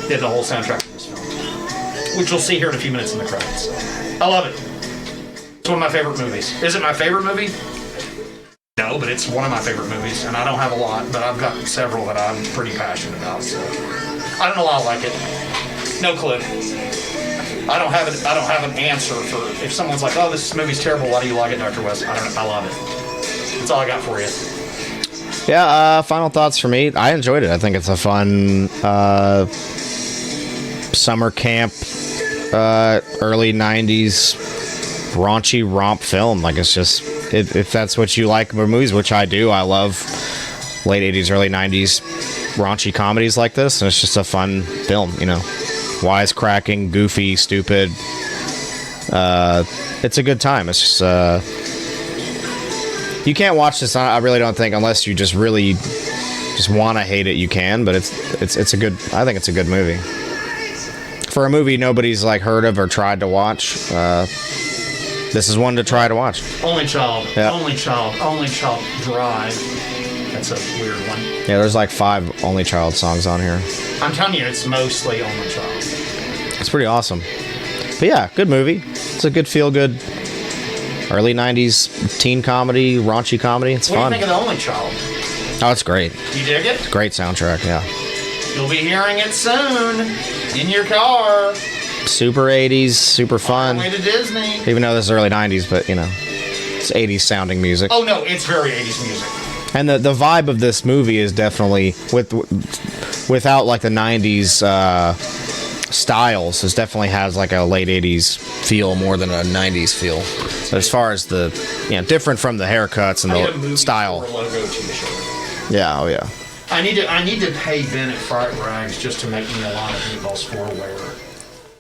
did the whole soundtrack of this film, which you'll see here in a few minutes in the credits. I love it. It's one of my favorite movies. Is it my favorite movie? No, but it's one of my favorite movies, and I don't have a lot, but I've got several that I'm pretty passionate about. So I don't know why I like it. No clue. I don't have an answer for if someone's like, "Oh, this movie's terrible. Why do you like it, Dr. West?" I don't know. I love it. That's all I got for you. Yeah. Final thoughts for me. I enjoyed it. I think it's a fun summer camp, early '90s raunchy romp film. Like, it's just. If that's what you like about movies, which I do, I love late 80s, early 90s raunchy comedies like this, and it's just a fun film, you know. Wisecracking, goofy, stupid. It's a good time. It's just you can't watch this. I really don't think, unless you just really just want to hate it, you can. But it's a good. I think it's a good movie. For a movie nobody's like heard of or tried to watch. This is one to try to watch. Only Child. Yeah. Only Child. Only Child Drive. That's a weird one. Yeah, there's like 5 Only Child songs on here. I'm telling you, it's mostly Only Child. It's pretty awesome. But yeah, good movie. It's a good feel-good early 90s teen comedy, raunchy comedy. It's fun. What do you think of The Only Child? Oh, it's great. You dig it? Great soundtrack, yeah. You'll be hearing it soon in your car. Super 80s, super fun. Way to Disney. Even though this is early 90s, but you know, it's 80s sounding music. Oh no, it's very 80s music. And the vibe of this movie is definitely without like the 90s styles. It definitely has like a late 80s feel more than a 90s feel. But as far as the different from the haircuts and the style. Logo t-shirt. Yeah, oh yeah. I need to pay Ben at Fright Rags just to make me a lot of Meatballs 4 wear.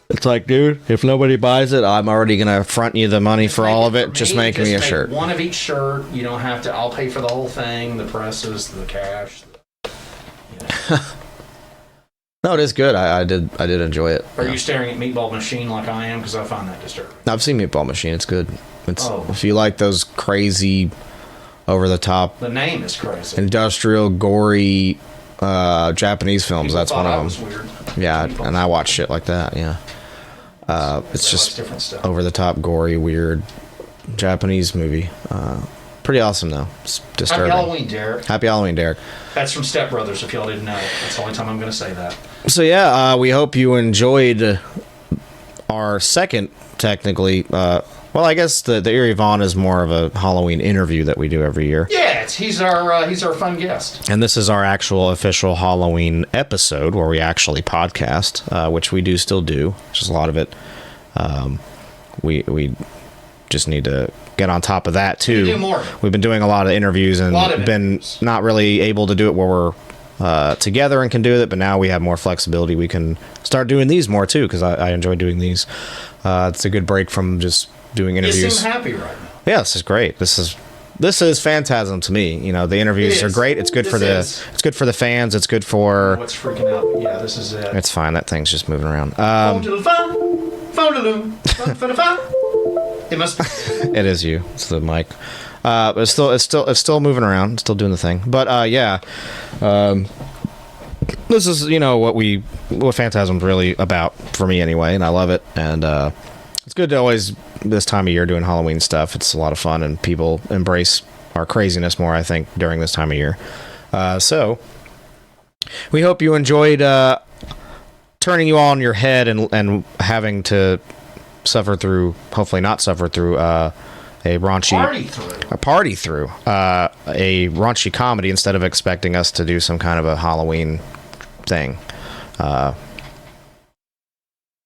It's like, dude, if nobody buys it, I'm already going to front you the money for all of it. Just make me a shirt. One of each shirt. You don't have to. I'll pay for the whole thing, the presses, the cash. No, it is good. I did enjoy it. Are you staring at Meatball Machine like I am? Because I find that disturbing. I've seen Meatball Machine. It's good. If you like those crazy over the top. The name is crazy. Industrial, gory Japanese films. People That's one thought I of was them. weird. Yeah, and I watch shit like that. Yeah, it's just over the top, gory, weird Japanese movie. Pretty awesome though. It's disturbing. Happy Halloween, Derek. Happy Halloween, Derek. That's from Step Brothers. If y'all didn't know, that's the only time I'm going to say that. So yeah, we hope you enjoyed our second, technically. Well, I guess the Erie Vaughn is more of a Halloween interview that we do every year. Yeah, he's our fun guest. And this is our actual official Halloween episode where we actually podcast, which we do still do. Just a lot of it. We just need to get on top of that too. Do more. We've been doing a lot of interviews and been not really able to do it where we're together and can do it, but now we have more flexibility. We can start doing these more too because I enjoy doing these. It's a good break from just doing interviews. You seem happy right now. Yeah, this is great. This is Phantasm to me. You know, the interviews are great. It's good it's good for the fans. It's good for what's freaking out. Yeah, this is it. It's fine. That thing's just moving around. It must be. It is you. It's the mic. But it's still moving around. It's still doing the thing. But yeah. This is, what Phantasm's really about for me anyway, and I love it. And it's good to always, this time of year, doing Halloween stuff. It's a lot of fun, and people embrace our craziness more, I think, during this time of year. So, we hope you enjoyed turning you all on your head and having to hopefully not suffer through a raunchy party through a raunchy comedy instead of expecting us to do some kind of a Halloween thing.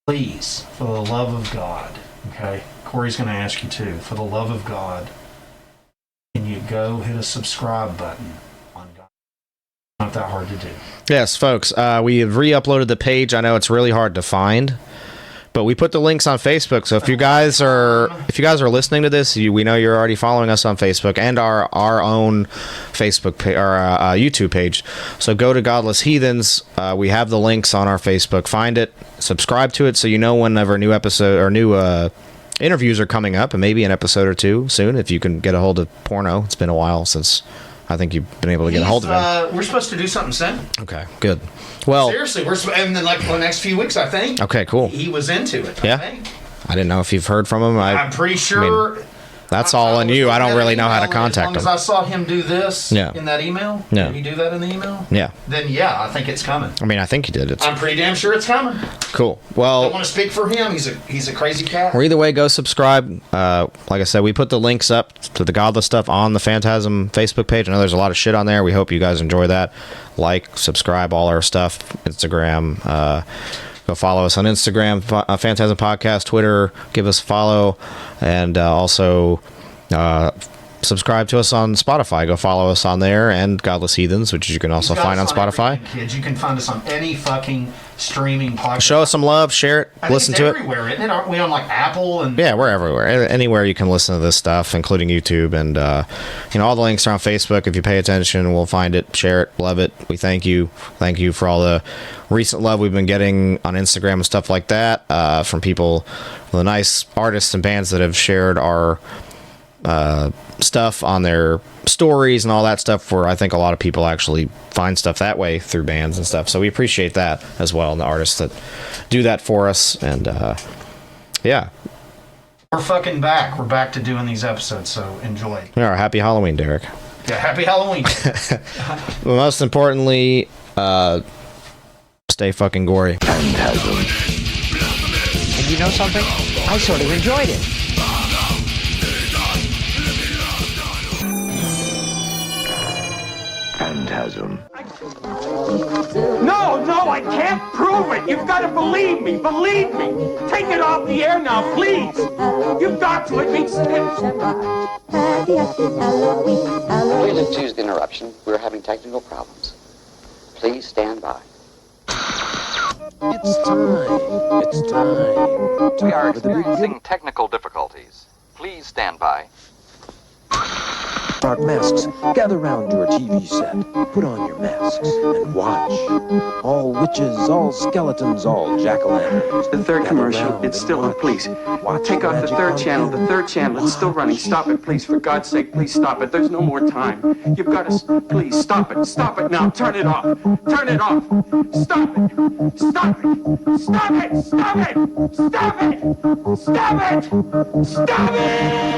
Please, for the love of God, okay? Corey's going to ask you too. For the love of God, can you go hit a subscribe button on God? Not that hard to do. Yes, folks. We have re-uploaded the page. I know it's really hard to find, but we put the links on Facebook. So if you guys are listening to this, we know you're already following us on Facebook and our own Facebook page, our YouTube page. So go to Godless Heathens. We have the links on our Facebook. Find it, subscribe to it, so you know whenever a new episode or new interviews are coming up, and maybe an episode or two soon if you can get a hold of Porno. It's been a while since I think you've been able to get a hold of him. We're supposed to do something soon. Okay, good. Well, seriously, and then for the next few weeks, I think. Okay, cool. He was into it. Yeah. I think. I didn't know if you've heard from him. I'm pretty sure. I mean, that's all on you. I don't really know how to contact him. As long as I saw him do this in that email, did he do that in the email? Yeah. Then yeah, I think it's coming. I mean, I think he did. I'm pretty damn sure it's coming. Cool. Well, I want to speak for him. He's a crazy cat. Or either way, go subscribe. Like I said, we put the links up to the Godless stuff on the Phantasm Facebook page. I know there's a lot of shit on there. We hope you guys enjoy that. Like, subscribe, all our stuff. Instagram. Go follow us on Instagram, Phantasm Podcast, Twitter. Give us a follow, and also subscribe to us on Spotify. Go follow us on there, and Godless Heathens, which you can also find on Spotify. Kids, you can find us on any fucking streaming podcast. Show us some love, share it, listen to it. Everywhere, isn't it? Aren't we on like Apple and? Yeah, we're everywhere. Anywhere you can listen to this stuff, including YouTube, and all the links are on Facebook. If you pay attention, we'll find it, share it, love it. We thank you for all the recent love we've been getting on Instagram and stuff like that from people, the nice artists and bands that have shared our stuff on their stories and all that stuff, where I think a lot of people actually find stuff that way through bands and stuff. So we appreciate that as well, and the artists that do that for us. And yeah, we're fucking back. We're back to doing these episodes, so enjoy. Yeah, happy Halloween, Derek. Yeah, happy Halloween. But most importantly, stay fucking gory. And you know something? I sort of enjoyed it. Phantasm. No, I can't prove it. You've got to believe me. Believe me. Take it off the air now, please. You've got to. It makes sense. Please excuse the interruption. We're having technical problems. Please stand by. It's time. We are experiencing technical difficulties. Please stand by. dark masks, gather round your TV set. Put on your masks and watch. All witches, all skeletons, all jack-o'-lanterns. The third commercial, it's still on, please. Take off the third channel, it's still running. Stop it, please, for God's sake, please stop it. There's no more time. You've got to, please, stop it now, turn it off. Turn it off. Stop it. Stop it. Stop it. Stop it. Stop it. Stop it. Stop it.